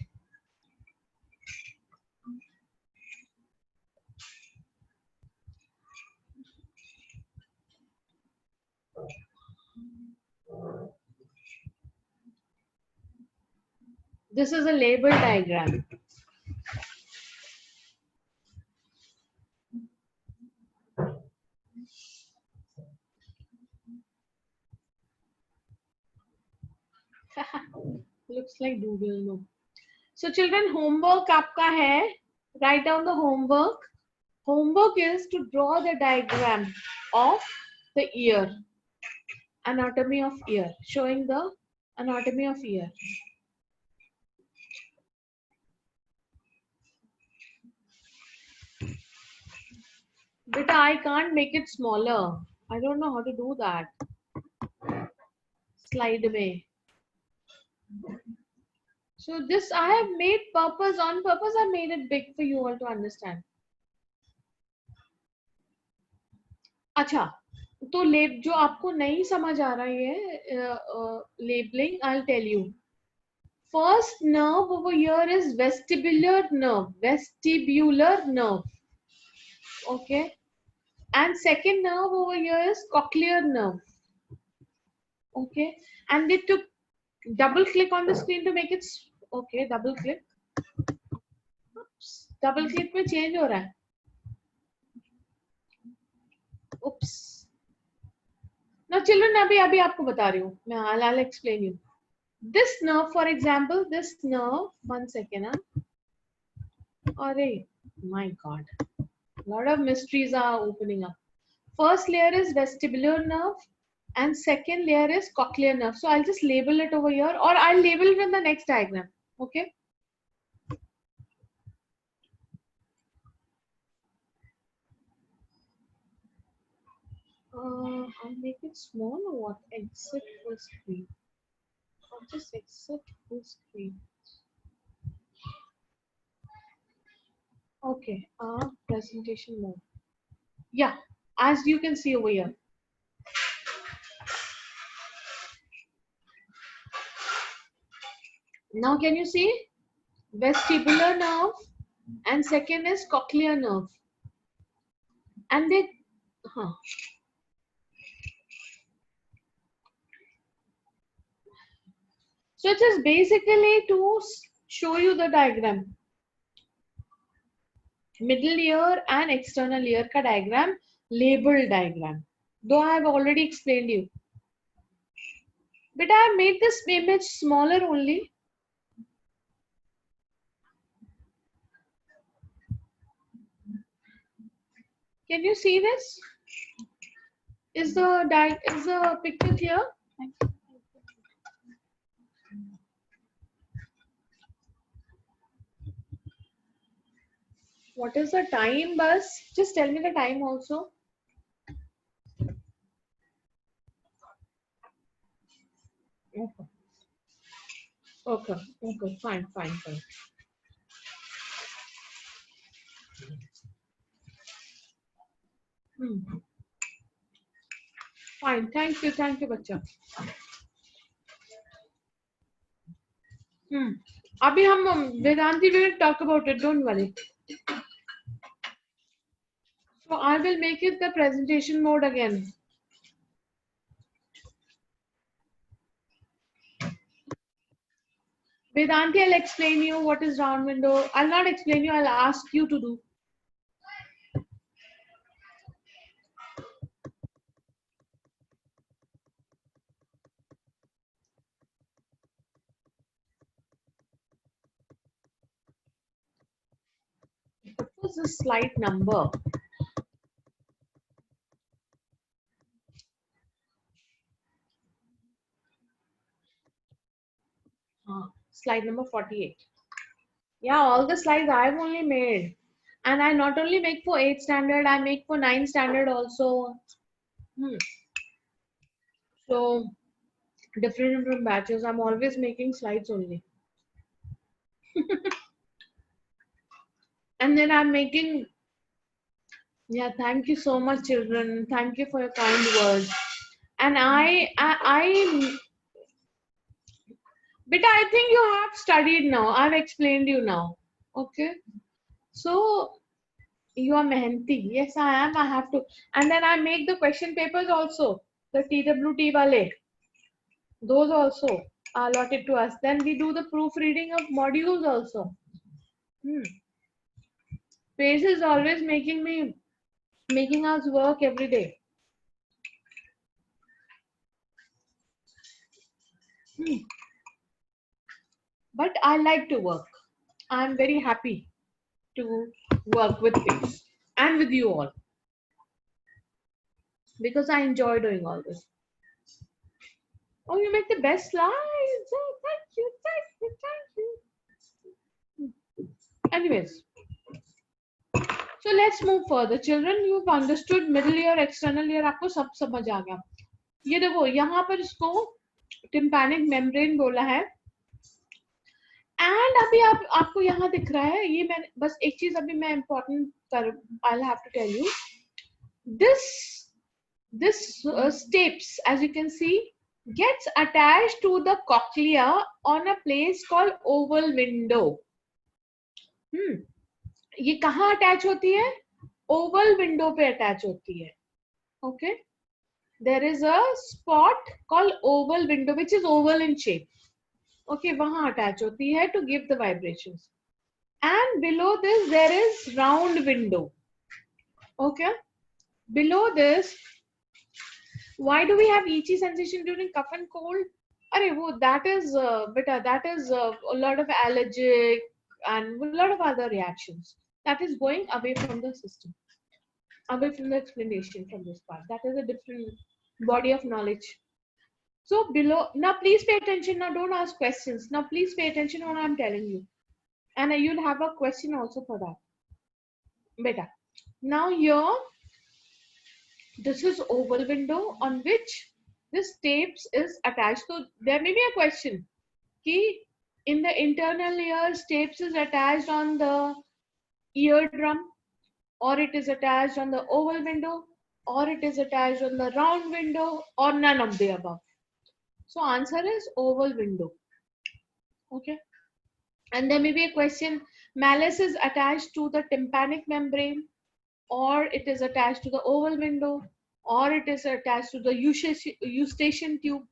This is a label diagram. Looks like doodle, no. So children, homework आपका है. Write down the homework. Homework is to draw the diagram of the ear. Anatomy of ear. Showing the anatomy of ear. But I can't make it smaller. I don't know how to do that. Slide away. So this I have made on purpose. I made it big for you all to understand. अच्छा, तो जो आपको नहीं समझ आ रहा है labeling, I'll tell you. First nerve over here is vestibular nerve. Vestibular nerve. Okay. And second nerve over here is cochlear nerve. Okay. And they took double click on the screen to make it. Okay, double click. Oops. Double click में change हो रहा है. Oops. Now children, अभी आपको बता रही हूँ. I'll explain you. This nerve, for example, this nerve, 1 second. Array, my God, a lot of mysteries are opening up. First layer is vestibular nerve and second layer is cochlear nerve. So I'll just label it over here, or I'll label it in the next diagram. Okay. I'll make it small or what? Exit full screen. I'll just exit full screen. Okay, presentation mode. Yeah, as you can see over here. Now can you see? Vestibular nerve and second is cochlear nerve. And they, So it is basically to show you the diagram. Middle ear and external ear ka diagram, label diagram. Though I have already explained you. But I have made this image smaller only. Can you see this? Is the picture clear? What is the time, Bus? Just tell me the time also. Okay, fine. Fine, thank you, बच्चा. अभी हम Vedanti will talk about it. Don't worry. So I will make it the presentation mode again. Vedanti, I'll explain you what is round window. I'll not explain you. I'll ask you to do. What was the slide number? Slide number 48. Yeah, all the slides I've only made. And I not only make for 8th standard, I make for 9th standard also. So, different batches. I'm always making slides only. And then I'm making, yeah, thank you so much, children. Thank you for your kind words. And but I think you have studied now. I've explained you now. Okay. So, you are mehanti. Yes, I am. I have to. And then I make the question papers also. The TWT wale. Those also are allotted to us. Then we do the proofreading of modules also. Pace is always making us work every day. But I like to work. I'm very happy to work with Pace and with you all. Because I enjoy doing all this. Oh, you make the best slides. Oh, thank you. Anyways. So let's move further. Children, you've understood middle ear, external ear. आपको सब समझ आ गया. ये देखो यहाँ पर इसको tympanic membrane बोला है. And अभी आपको यहाँ दिख रहा है. ये मैं बस एक चीज अभी मैं important I'll have to tell you. This stapes, as you can see, gets attached to the cochlea on a place called oval window. ये कहाँ अटैच होती है? ओवल विंडो पे अटैच होती है. Okay, there is a spot called oval window which is oval in shape. Okay, वहां attach होती है to give the vibrations. And below this there is round window. Okay, below this, why do we have itchy sensation during cough and cold? अरे वो that is beta, that is a lot of allergic and a lot of other reactions. That is going away from the system, away from the explanation from this part. That is a different body of knowledge. So below, now please pay attention. Now don't ask questions. Now please pay attention on what I'm telling you. And you'll have a question also for that. Beta. Now here, this is oval window on which this tapes is attached. So there may be a question. Ki in the internal ears, tapes is attached on the eardrum, or it is attached on the oval window, or it is attached on the round window, or none of the above. So answer is oval window. Okay. And there may be a question, malleus is attached to the tympanic membrane, or it is attached to the oval window, or it is attached to the eustachian tube.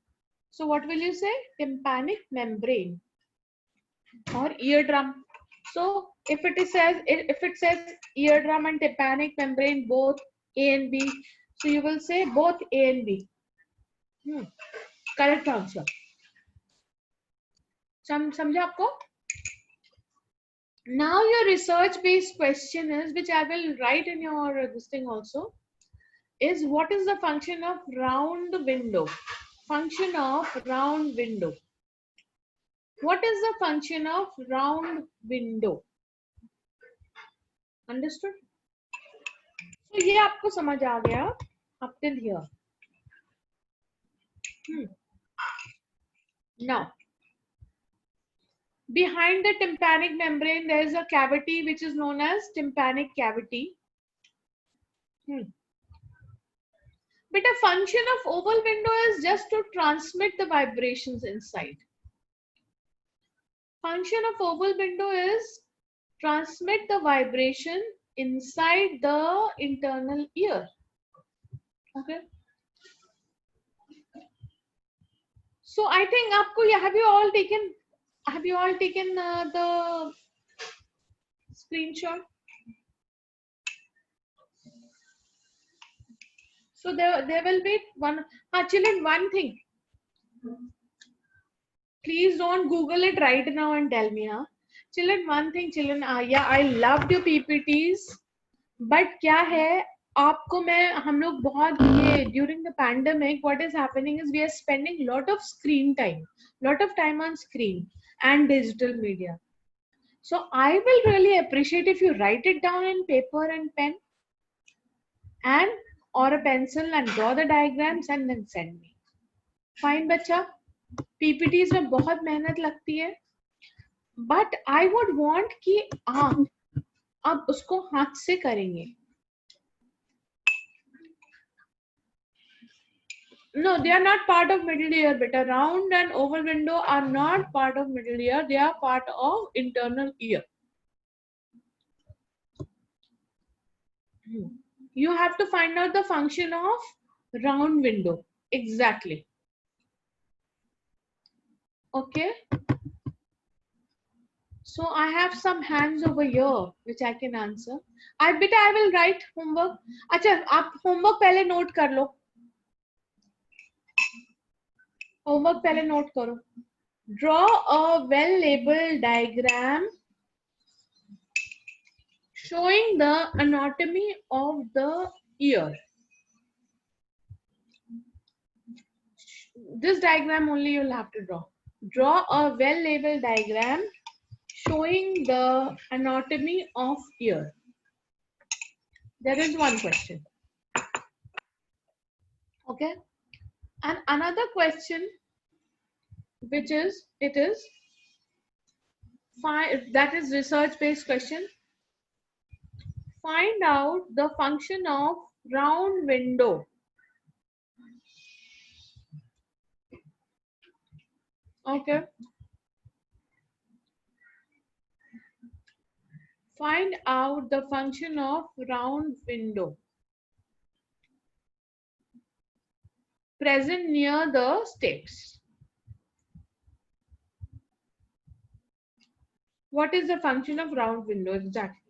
So what will you say? Tympanic membrane or eardrum. So if it says eardrum and tympanic membrane both A and B, so you will say both A and B. Correct answer. समझा आपको? Now your research based question is, which I will write in your this thing also, is what is the function of round window? Function of round window. What is the function of round window? Understood? So ये आपको समझ आ गया up till here. Now, behind the tympanic membrane, there is a cavity which is known as tympanic cavity. But a function of oval window is just to transmit the vibrations inside. Function of oval window is transmit the vibration inside the internal ear. Okay. So I think आपको have you all taken the screenshot? So there will be one. Children, one thing. Please don't Google it right now and tell me, huh? Children, one thing, children. Yeah, I loved your PPTs, but क्या है? आपको मैं हम लोग बहुत ये during the pandemic, what is happening is we are spending lot of time on screen and digital media. So I will really appreciate if you write it down in paper and pen and or a pencil and draw the diagrams and then send me. Fine बच्चा, PPTs में बहुत मेहनत लगती है, but I would want कि आप उसको हाथ से करेंगे. No, they are not part of middle ear, beta. Round and oval window are not part of middle ear. They are part of internal ear. You have to find out the function of round window. Exactly. Okay. So I have some hands over here which I can answer. I will write homework. अच्छा, आप homework पहले note कर लो. Homework पहले note करो. Draw a well-labeled diagram showing the anatomy of the ear. This diagram only you'll have to draw. Draw a well-labeled diagram showing the anatomy of ear. There is one question. Okay. And another question, which is, that is research-based question. Find out the function of round window. Okay. Find out the function of round window present near the stapes. What is the function of round window exactly?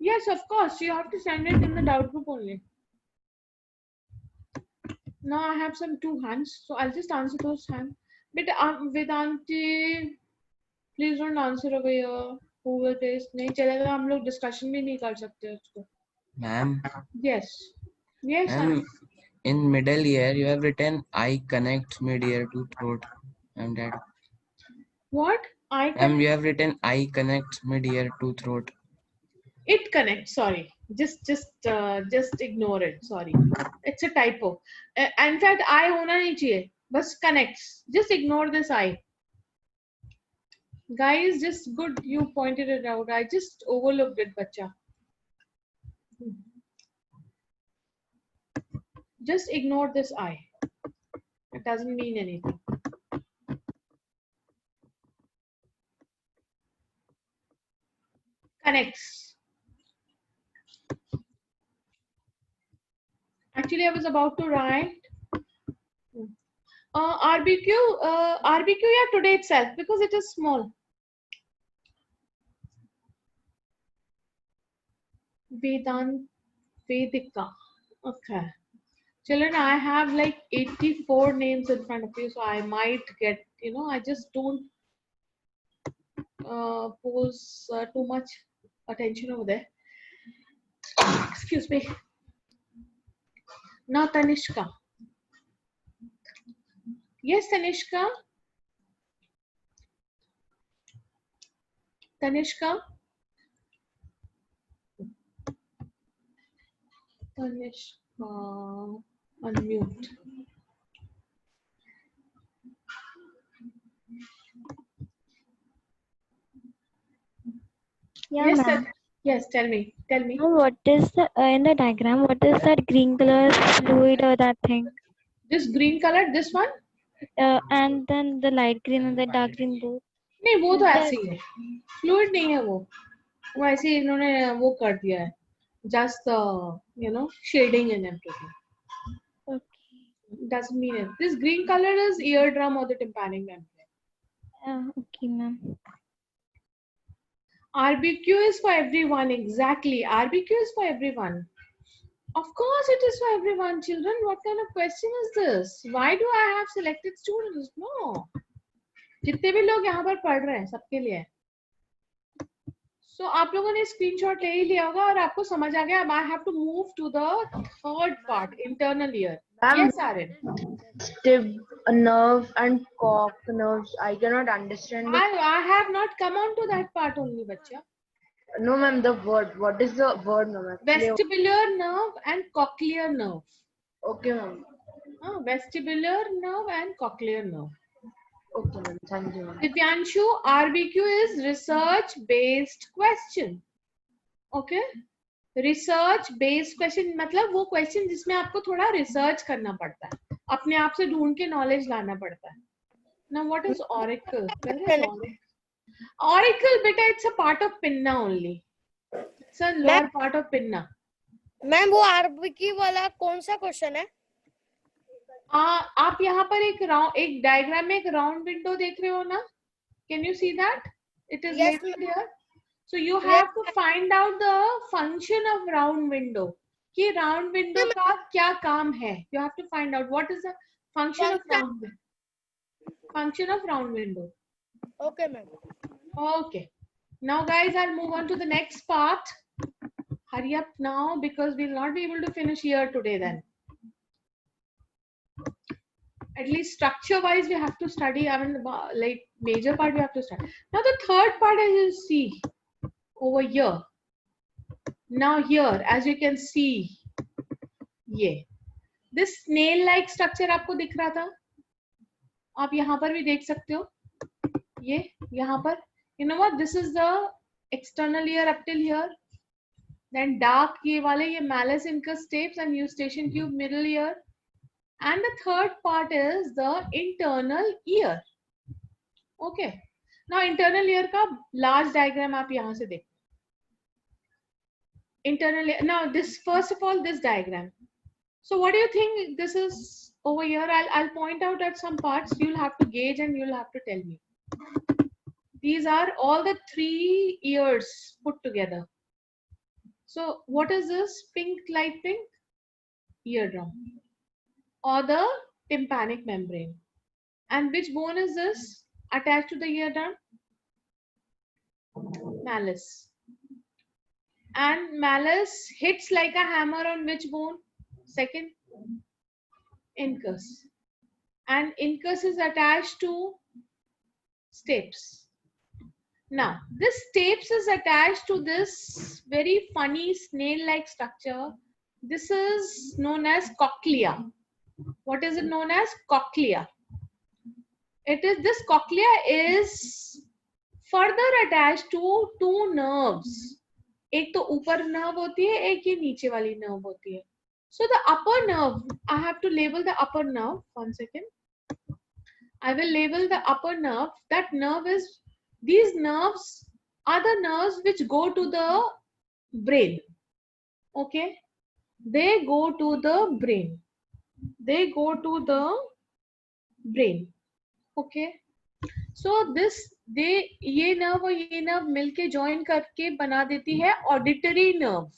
Yes, of course. You have to send it in the doubt group only. Now I have some 2 hands, so I'll just answer those hands. But Vedanti, please don't answer over here. Who will taste? नहीं चलेगा, हम लोग discussion भी नहीं कर सकते उसको. Ma'am, Yes. Yes, ma'am, in middle ear you have written I connect mid ear to throat. And that. What? Ma'am, you have written I connect mid ear to throat. It connects. Sorry. Just ignore it. Sorry. It's a typo. In fact, I होना नहीं चाहिए. बस connects. Just ignore this I. Guys, just good you pointed it out. I just overlooked it, bacha. Just ignore this I. It doesn't mean anything. Connects. Actually, I was about to write RBQ, yeah, today itself, because it is small. Vedika. Okay. Children, I have like 84 names in front of you, so I might get, I just don't pose too much attention over there. Excuse me. Now, Tanishka. Yes, Tanishka. Tanishka. Tanishka. Unmute. Yeah, Yes, ma'am. yes, tell me. Now, what is the in the diagram? What is that green color fluid or that thing? This green color, this one? And then the light green and the dark green both. नहीं वो तो Is ऐसे ही है. Fluid नहीं है वो ऐसे ही इन्होंने वो कर दिया है. Just shading and everything. Okay. Doesn't mean it. This green color is eardrum or the tympanic membrane. Okay, ma'am. RBQ is for everyone. Exactly. RBQ is for everyone. Of course it is for everyone, children. What kind of question is this? Why do I have selected students? No. जितने भी लोग यहाँ पर पढ़ रहे हैं सबके लिए है. So आप लोगों ने स्क्रीनशॉट ले ही लिया होगा और आपको समझ आ गया. अब I have to move to the third part, internal ear. Yes, Aaron. Stiff nerve and cock nerves. I cannot understand it. I have not come on to that part only, bacha. No, ma'am, the word. What is the word, ma'am? Vestibular nerve and cochlear nerve. Okay, ma'am. Vestibular nerve and cochlear nerve. Okay, ma'am. Thank you, ma'am. Divyanshu, RBQ is research-based question. Okay? Research-based question मतलब वो question जिसमें आपको थोड़ा research करना पड़ता है. अपने आप से ढूंढ के knowledge लाना पड़ता है. Now, what is oracle? Where is oracle? Oracle, beta, it's a part of pinna only. It's a lower part of pinna. Ma'am वो आरबीक्यू वाला कौन सा क्वेश्चन है? आप यहाँ पर एक डायग्राम में एक राउंड विंडो देख रहे हो ना? Can you see that? It is Yes, labeled here. So you have to find out the function of round window. कि round window का क्या काम है? You have to find out what is the function of round window. Function of round window. Okay, ma'am. Okay. Now, guys, I'll move on to the next part. Hurry up now because we'll not be able to finish here today then. At least structure-wise, we have to study. I mean, like major part we have to study. Now, the third part, as you see over here. Now here, as you can see, yeah, this snail-like structure आपको दिख रहा था. आप यहाँ पर भी देख सकते हो. ये यहाँ पर. You know what? This is the external ear up till here. Then dark ये वाले ये malleus incus stapes and eustachian tube middle ear. And the third part is the internal ear. Okay. Now internal ear का large diagram आप यहाँ से देखो. Internal ear. Now this first of all this diagram. So what do you think this is over here? I'll point out at some parts. You'll have to gauge and you'll have to tell me. These are all the 3 ears put together. So what is this pink, light pink? Eardrum or the tympanic membrane. And which bone is this attached to the eardrum? Malleus. And malleus hits like a hammer on which bone? Second, incus. And incus is attached to stapes. Now, this stapes is attached to this very funny snail-like structure. This is known as cochlea. What is it known as? Cochlea. This cochlea is further attached to two nerves. एक तो ऊपर nerve होती है, एक ये नीचे वाली nerve होती है. So the upper nerve, I have to label the upper nerve. 1 second. I will label the upper nerve. That nerve is, these nerves are the nerves which go to the brain. Okay. They go to the brain. They go to the brain. Okay. So this, ये nerve और ये nerve मिलके join करके बना देती है auditory nerve.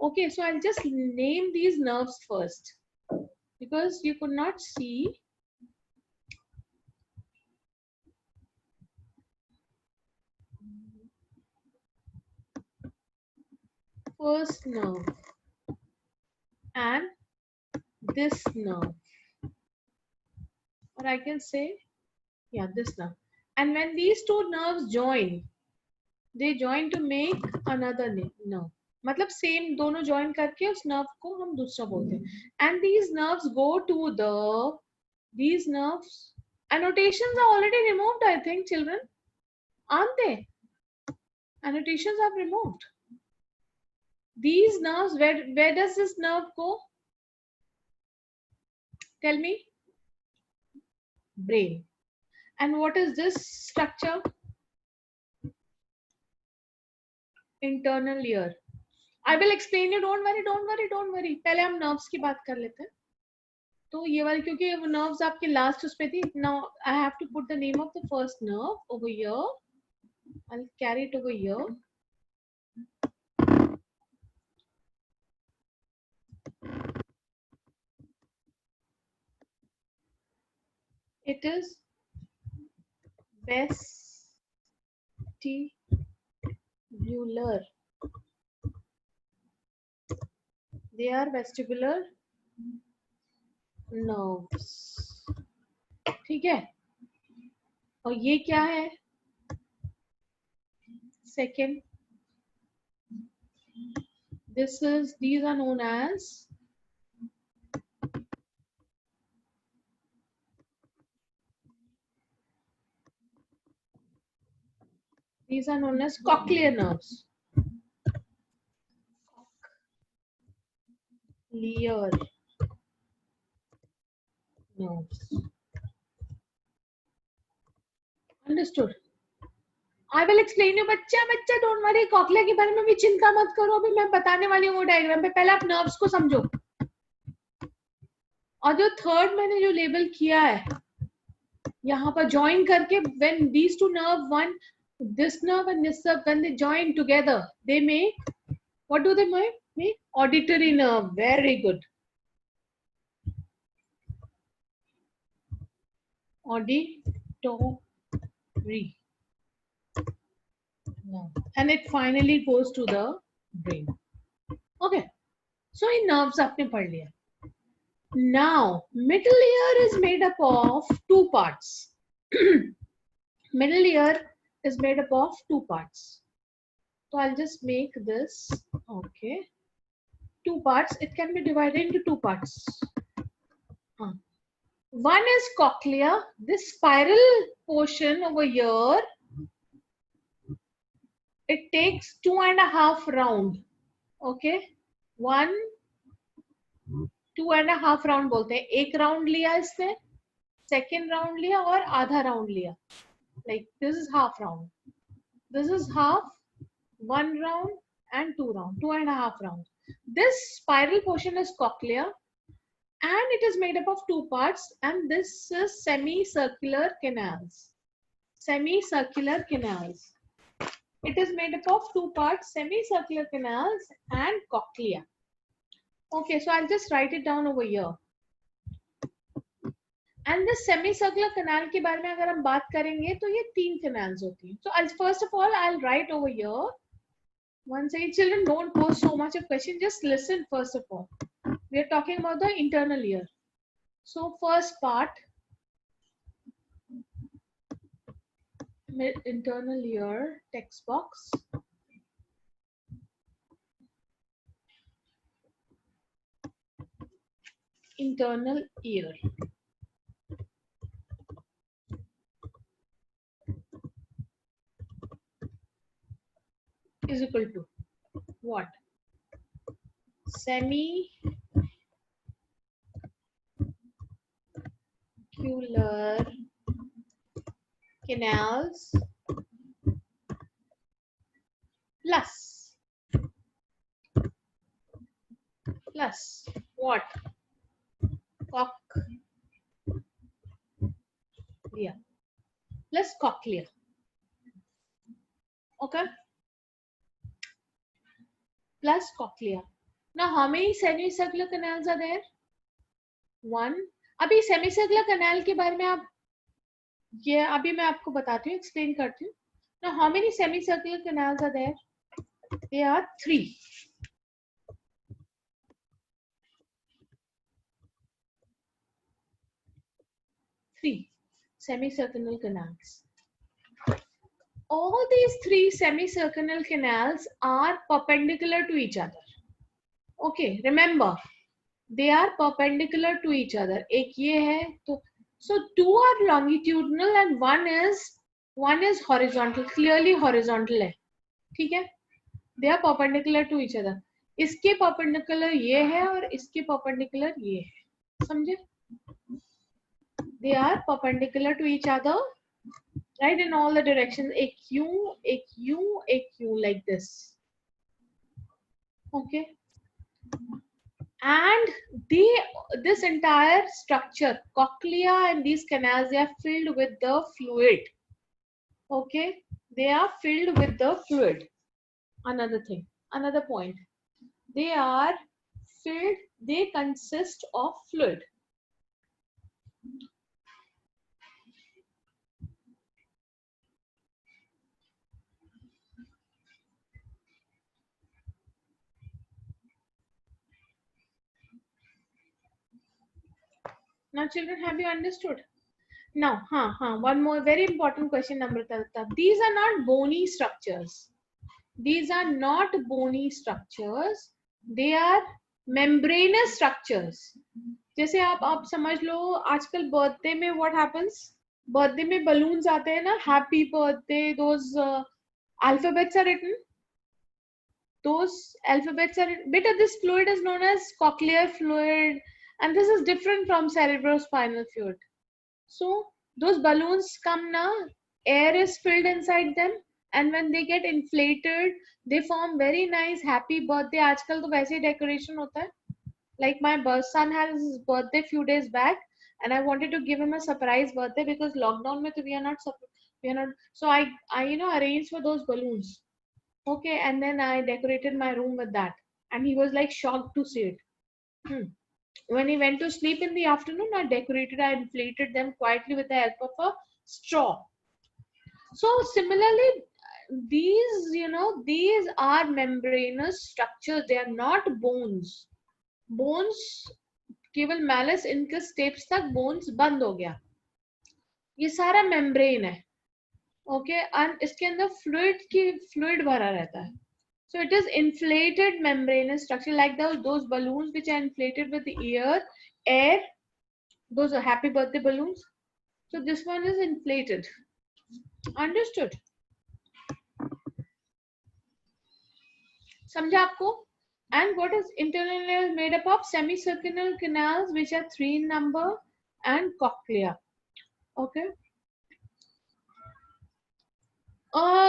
Okay, so I'll just name these nerves first because you could not see. First nerve and this nerve, or I can say, yeah, this nerve. And when these two nerves join, they join to make another nerve. मतलब same दोनों join करके उस nerve को हम दूसरा बोलते हैं. And these nerves go to the, these nerves, annotations are already removed, I think, children, aren't they? Annotations are removed. These nerves, where does this nerve go? Tell me. Brain. And what is this structure? Internal ear. I will explain you. Don't worry, don't worry, don't worry. पहले हम nerves की बात कर लेते हैं. तो ये वाली क्योंकि nerves आपके last उस पे थी. Now I have to put the name of the first nerve over here. I'll carry it over here. It is vestibular. They are vestibular nerves. ठीक है. और ये क्या है? Second. These are known as cochlear nerves. Cochlear nerves. Understood? I will explain you. बच्चा don't worry. Cochlea के बारे में भी चिंता मत करो. अभी मैं बताने वाली हूँ वो डायग्राम पे. पहले आप nerves को समझो. और जो third मैंने जो label किया है यहाँ पर join करके, when these two nerve, this nerve and this nerve, when they join together, they make, what do they make? Auditory nerve. Very good. Auditory. And it finally goes to the brain. Okay. So in nerves आपने पढ़ लिया. Now middle ear is made up of two parts. Middle ear is made up of two parts. So I'll just make this, okay, two parts. It can be divided into two parts. One is cochlea. This spiral portion over here, it takes 2.5 round. Okay, 2.5 round बोलते हैं. एक round लिया इसने, second round लिया और आधा round लिया. Like this is half round. This is half, 1 round and 2 round, 2.5 rounds. This spiral portion is cochlea and it is made up of two parts, and this is semicircular canals. Semicircular canals. It is made up of two parts, semicircular canals and cochlea. Okay, so I'll just write it down over here. And the semicircular canal के बारे में अगर हम बात करेंगे तो ये 3 canals होती हैं. So first of all I'll write over here. One second, children, don't pose so much of question. Just listen first of all. We are talking about the internal ear. So first part, internal ear, text box. Internal ear. Is equal to what? Semicullar canals plus what? Cochlea plus cochlea. Okay, plus cochlea. Now how many semicircular canals are there? 1. अभी semicircular canal के बारे में आप ये अभी मैं आपको बताती हूँ, explain करती हूँ. Now how many semicircular canals are there? There are 3. 3 semicircular canals. All these 3 semicircular canals are perpendicular to each other. Okay, remember, they are perpendicular to each other. एक ये है तो so 2 are longitudinal and one is horizontal, clearly horizontal है, ठीक है? They are perpendicular to each other. इसके perpendicular ये है और इसके perpendicular ये है, समझे? They are perpendicular to each other, right, in all the directions. एक U, like this. Okay. And this entire structure, cochlea and these canals, they are filled with the fluid. Okay, they are filled with the fluid. Another thing, another point, they are filled, they consist of fluid. Now children, have you understood? Now, one more very important question, Namrata. These are not bony structures. These are not bony structures. They are membranous structures. जैसे आप समझ लो, आजकल birthday में what happens? Birthday में balloons आते हैं ना, happy birthday, those alphabets are written. Those alphabets are written. Beta, this fluid is known as cochlear fluid. And this is different from cerebrospinal fluid. So those balloons come now, air is filled inside them, and when they get inflated, they form very nice happy birthday. आजकल तो वैसे decoration होता है. Like my son had his birthday few days back, and I wanted to give him a surprise birthday because lockdown में तो we are not. So I arranged for those balloons. Okay, and then I decorated my room with that, and he was like shocked to see it. When he went to sleep in the afternoon, I inflated them quietly with the help of a straw. So similarly, these are membranous structures. They are not bones. Bones, केवल malleus incus steps तक bones बंद हो गया. ये सारा membrane है. Okay, and इसके अंदर fluid भरा रहता है. So it is inflated membranous structure, like those balloons which are inflated with the air. Those are happy birthday balloons. So this one is inflated. Understood? समझा आपको? And what is internal ear made up of? Semicircular canals, which are 3 in number, and cochlea. Okay.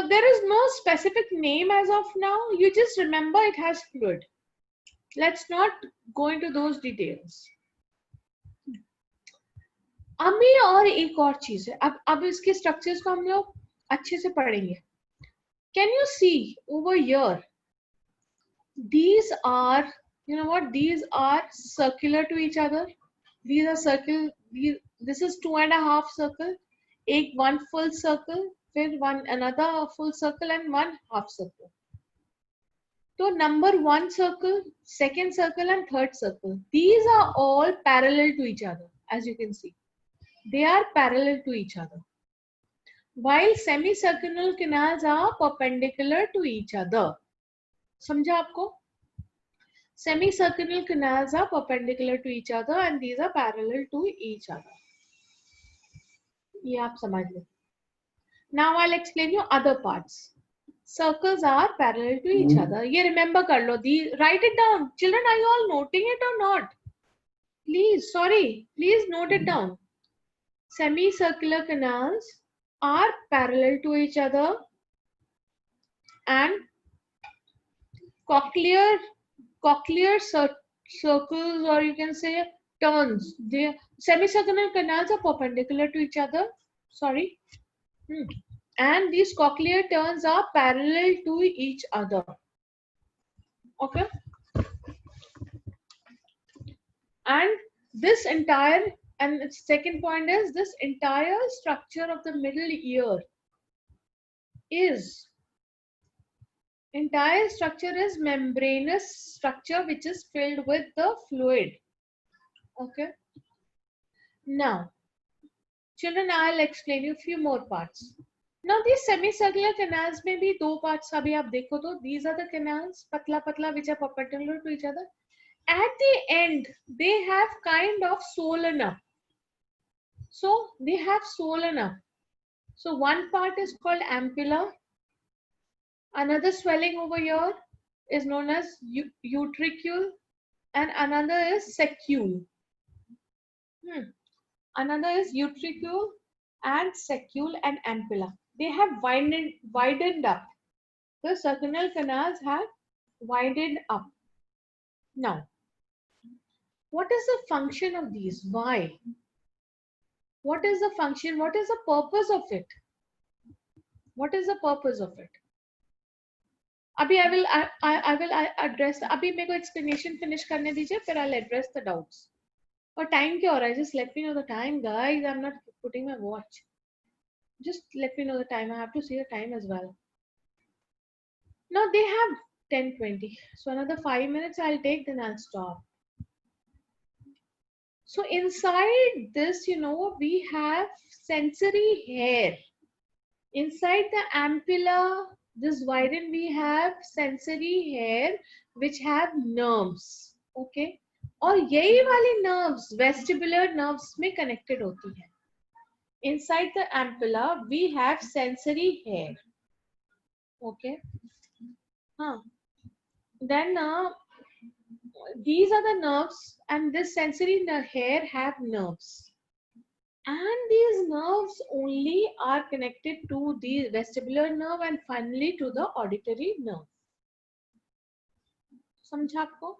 There is no specific name as of now. You just remember it has fluid. Let's not go into those details. अभी और एक और चीज है. अब इसके structures को हम लोग अच्छे से पढ़ेंगे. Can you see over here? These are, you know what? These are circular to each other. These are circle. This is 2.5 circle. One full circle, फिर one another full circle and one half circle. So number one circle, second circle and third circle. These are all parallel to each other, as you can see. They are parallel to each other. While semicircular canals are perpendicular to each other. समझा आपको? Semicircular canals are perpendicular to each other and these are parallel to each other. ये आप समझ लो. Now I'll explain you other parts. Circles are parallel to each other. ये remember कर लो. Write it down. Children, are you all noting it or not? Please, sorry. Please note it down. Semicircular canals are parallel to each other and cochlear circles, or you can say turns. Semicircular canals are perpendicular to each other. Sorry. And these cochlear turns are parallel to each other. Okay. And this entire, and its second point is this entire structure of the middle ear is membranous structure which is filled with the fluid. Okay. Now, children, I'll explain you a few more parts. Now these semicircular canals में भी दो parts अभी आप देखो तो these are the canals पतला पतला which are perpendicular to each other. At the end they have kind of swollen up. So they have swollen up. So one part is called ampulla. Another swelling over here is known as utricule and another is secule. Another is utricule and secule and ampulla. They have widened up. The circular canals have widened up. Now, what is the function of these? Why? What is the function? What is the purpose of it? What is the purpose of it? Abhi I will address. Abhi मेरे को explanation finish करने दीजिए, फिर I'll address the doubts. और time क्या हो रहा है? Just let me know the time, guys. I'm not putting my watch. Just let me know the time. I have to see the time as well. Now they have 10:20. So another 5 minutes I'll take, then I'll stop. So inside this, you know, we have sensory hair. Inside the ampulla, this widened, we have sensory hair which have nerves. Okay. और यही वाली nerves vestibular nerves में connected होती है. Inside the ampulla, we have sensory hair. Okay. Then these are the nerves, and this sensory hair have nerves. And these nerves only are connected to the vestibular nerve and finally to the auditory nerve. समझा आपको?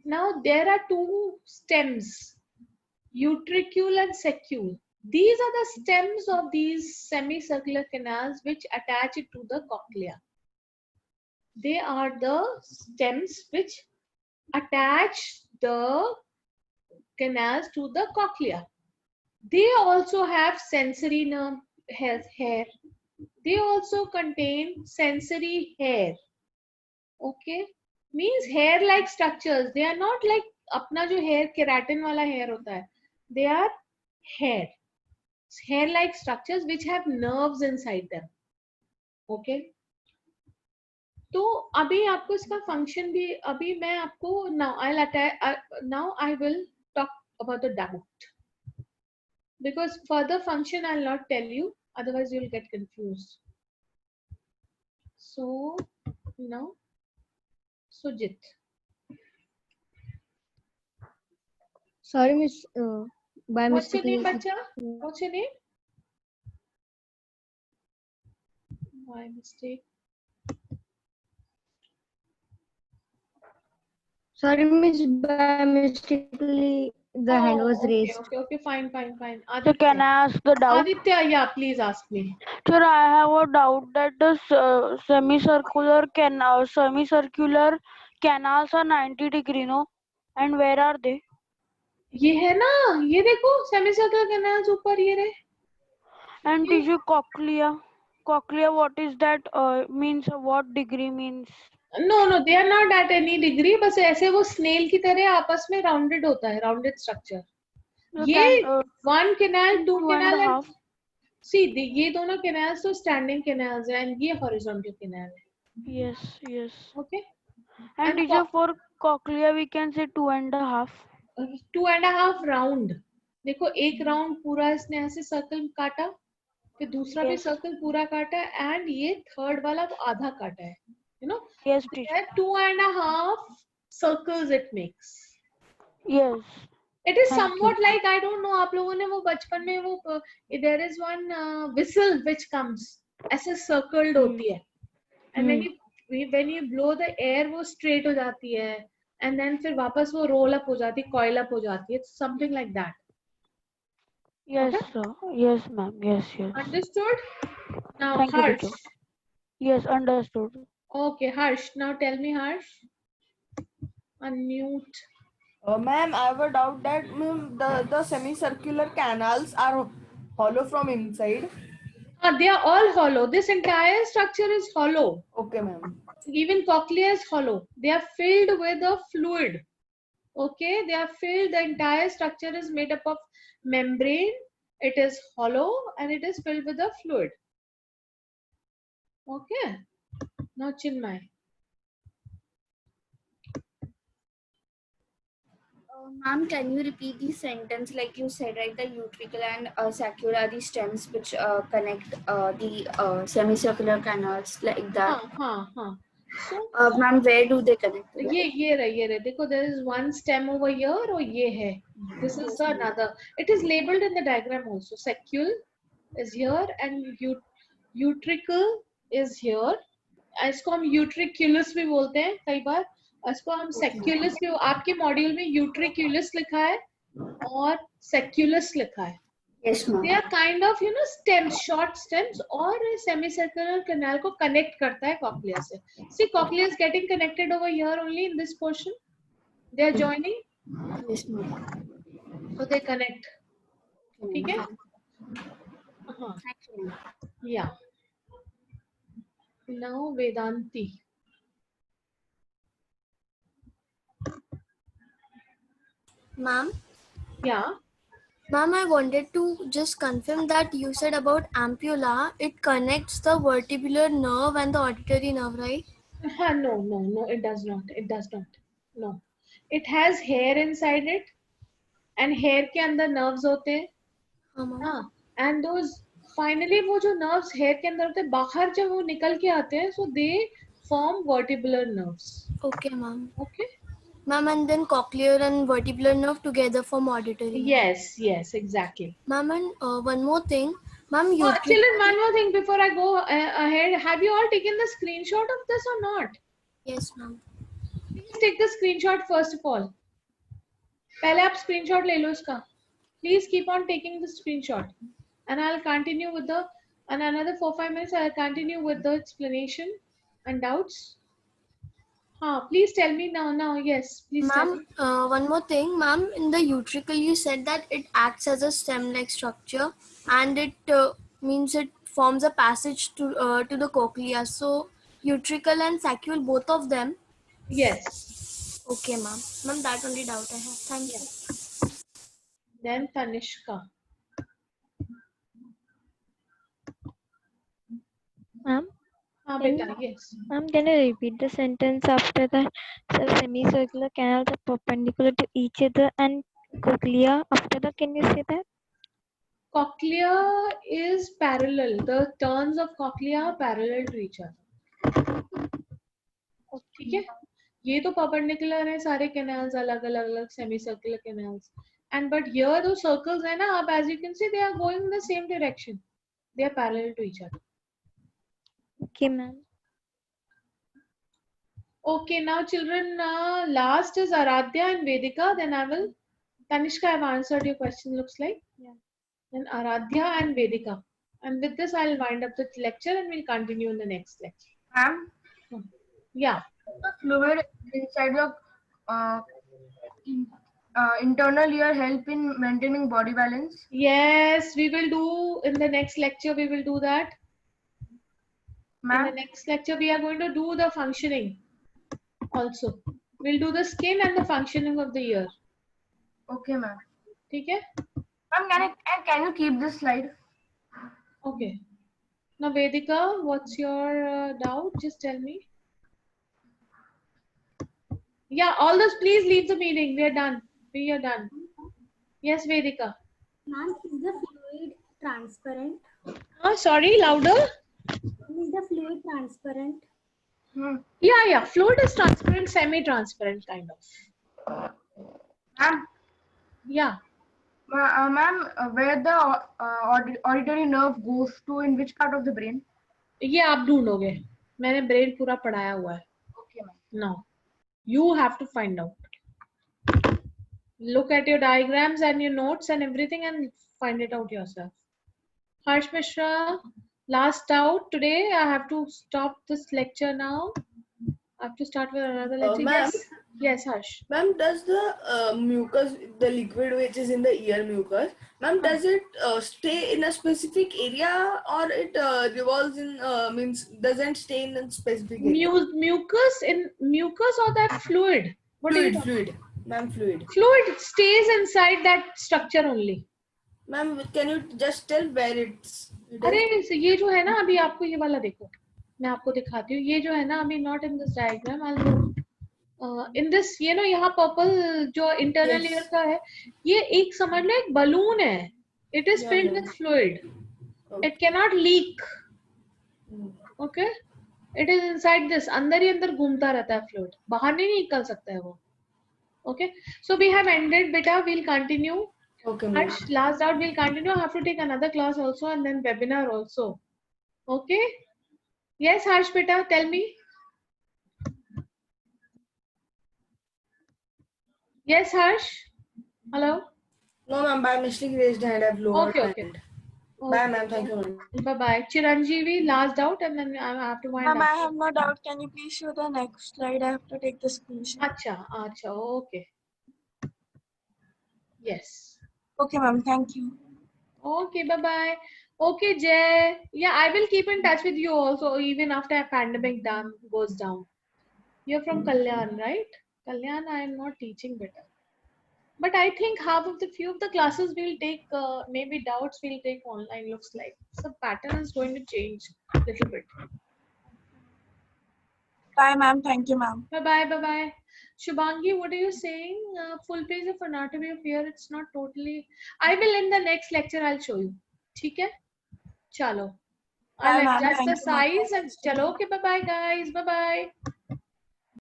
Now there are two stems, utricule and secule. These are the stems of these semicircular canals which attach it to the cochlea. They are the stems which attach the canals to the cochlea. They also have sensory nerve hair. They also contain sensory hair. Okay. Means hair-like structures. They are not like अपना जो hair keratin वाला hair होता है. They are hair-like structures which have nerves inside them. Okay. तो अभी आपको इसका function भी अभी मैं आपको now I will talk about the doubt. Because further function I'll not tell you, otherwise you'll get confused. So now. Sujit. Sorry, Miss. By What's your mistake. name, bacha? What's your name? By mistake. Sorry, Miss. By mistakenly The hand was okay, raised. okay, fine. So can I ask the doubt? Aditya, yeah, please ask me. Sir, I have a doubt that the semicircular canals are 90 degree, no? And where are they? ये है ना, ये देखो semicircular canals ऊपर ये रहे. And teacher, cochlea, what is that? Means what degree means? No, they are not at any degree. बस ऐसे वो snail की तरह आपस में rounded होता है, rounded structure. ये one canal, two canal and see ये दोनों canals तो standing canals है and ये horizontal canal है. Yes. Okay. And teacher, for cochlea we can say 2.5. 2.5 round. देखो एक round पूरा इसने ऐसे circle काटा, फिर दूसरा भी circle पूरा काटा and ये third वाला आधा काटा है. You know? Yes, teacher. 2.5 circles it makes. Yes. It is somewhat like, I don't know, आप लोगों ने वो बचपन में वो there is one whistle which comes ऐसे circled होती है and when you blow the air वो straight हो जाती है and then फिर वापस वो roll up हो जाती है, coil up हो जाती है. It's something like that. Yes, okay? sir. Yes, ma'am. Yes. Understood? Now Thank you, Harsh. teacher. Yes, understood. Okay, Harsh. Now tell me, Harsh. Unmute. Ma'am, I have a doubt that the semicircular canals are hollow from inside. They are all hollow. This entire structure is hollow. Okay, ma'am. Even cochlea is hollow. They are filled with a fluid. Okay, they are filled. The entire structure is made up of membrane. It is hollow and it is filled with a fluid. Okay. Now Chinmay. Ma'am, can you repeat the sentence like you said, right? The utricle and sacula are the stems which connect the semicircular canals like that. So, ma'am, where do they connect? ये रहे. देखो, there is one stem over here और ये है. This is another. It is labeled in the diagram also. Sacule is here and utricle is here. इसको हम utriculus भी बोलते हैं कई बार. इसको हम सेक्यूलस भी, आपके मॉड्यूल में यूट्रिक्यूलस लिखा है और सेक्यूलस लिखा है. Yes, ma'am. They are kind of, you know, stems, short stems, और semicircular canal को connect करता है cochlea से. See, cochlea is getting connected over here only in this portion. They are joining. Yes, ma'am. So they connect. ठीक है? Yeah. Now Vedanti. Ma'am? Yeah. Ma'am, I wanted to just confirm that you said about ampulla, it connects the vertebral nerve and the auditory nerve, right? No, it does not. No. It has hair inside it and hair के अंदर nerves होते हैं. हाँ. And those, finally वो जो nerves hair के अंदर होते हैं, बाहर जब वो निकल के आते हैं, so they form vertebral nerves. Okay, ma'am. Okay. Ma'am, and then cochlear and vertebral nerve together form auditory nerve. Yes, exactly. Ma'am, and one more thing. Ma'am, you children, one more thing before I go ahead. Have you all taken the screenshot of this or not? Yes, ma'am. Please take the screenshot first of all. पहले आप screenshot ले लो इसका. Please keep on taking the screenshot. And I'll continue with and another 4-5 minutes I'll continue with the explanation and doubts. Please tell me now. Yes, please tell me. Ma'am, one more thing. Ma'am, in the utricle, you said that it acts as a stem-like structure and it means it forms a passage to the cochlea. So, utricle and sacule, both of them? Yes. Okay, ma'am. Ma'am, that only doubt I have. Thank you. Then Tanishka. Ma'am? Yes. Ma'am, can you repeat the sentence after that? Semicircular canals are perpendicular to each other and cochlea. After that, can you say that? Cochlea is parallel. The turns of cochlea are parallel to each other. ठीक है? ये तो perpendicular है सारे canals अलग semicircular canals. And but here those circles है ना, आप as you can see they are going in the same direction. They are parallel to each other. Okay, ma'am. Okay, now children, last is Aradhya and Vedika. Then I will Tanishka, I've answered your question, looks like. Yeah. Then Aradhya and Vedika. And with this, I'll wind up the lecture and we'll continue in the next lecture. Ma'am, Yeah. the fluid inside the uh, internal ear help in maintaining body balance. Yes, we will do in the next lecture. We will do that. In the Ma'am, next lecture, we are going to do the functioning also. We'll do the skin and the functioning of the ear. okay, ma'am. Okay? Ma'am, can you keep this slide? Okay. Now, Vedika, what's your doubt? Just tell me. Yeah, all those, please leave the meeting. We are done. We are done. Yes, Vedika. Ma'am, is the fluid transparent? Sorry, louder. Is the fluid transparent? Yeah. Fluid is transparent, semi-transparent kind of. Ma'am. Yeah. Ma'am, where the auditory nerve goes to, in which part of the brain? ये आप ढूंढोगे. मैंने brain पूरा पढ़ाया हुआ है. Okay, ma'am. Now, you have to find out. Look at your diagrams and your notes and everything and find it out yourself. Harsh Mishra, last doubt today. I have to stop this lecture now. I have to start with another lecture. Ma'am? Yes, Harsh. Ma'am, does the mucus, the liquid which is in the ear mucus, ma'am, does it stay in a specific area or it revolves in, doesn't stay in a specific area? Mucus or that fluid? Fluid. Ma'am, fluid. Fluid stays inside that structure only. Ma'am, can you just tell where it's? अरे ये जो है ना अभी आपको ये वाला देखो मैं आपको दिखाती हूँ ये जो है ना अभी not in this diagram I'll in this ये ना यहाँ purple जो internal Yes. ear का है ये एक समझ लो एक balloon है it is filled with fluid it cannot leak okay it is inside this अंदर ही अंदर घूमता रहता है fluid बाहर नहीं निकल सकता है वो okay so we have ended beta we'll continue. Okay, ma'am. Harsh, last out we'll continue. I have to take another class also and then webinar also. Okay? Yes, Harsh beta, tell me. Yes, Harsh. Hello. No, ma'am. By mistake raised hand. I've lowered Okay. hand. Bye, ma'am. Thank you, ma'am. Bye bye. Chiranjeevi, last doubt and then I have to wind Ma'am, up. I have no doubt. Can you please show the next slide? I have to take the screenshot. Acha, okay. Yes. Okay, ma'am. Thank you. Okay, bye-bye. Okay, Jay. Yeah, I will keep in touch with you also even after a pandemic goes down. You're from Kalyan, right? Kalyan, I am not teaching better. But I think few of the classes we'll take, maybe doubts we'll take online, looks like. So pattern is going to change a little bit. Bye, ma'am. Thank you, ma'am. Bye-bye. Shubhangi, what are you saying? Full page of anatomy of ear, it's not totally... I will in the next lecture, I'll show you. Okay? Chalo. I'll Bye, ma'am. adjust Thank the you, ma'am. size and chalo. Okay, bye-bye guys. Bye-bye.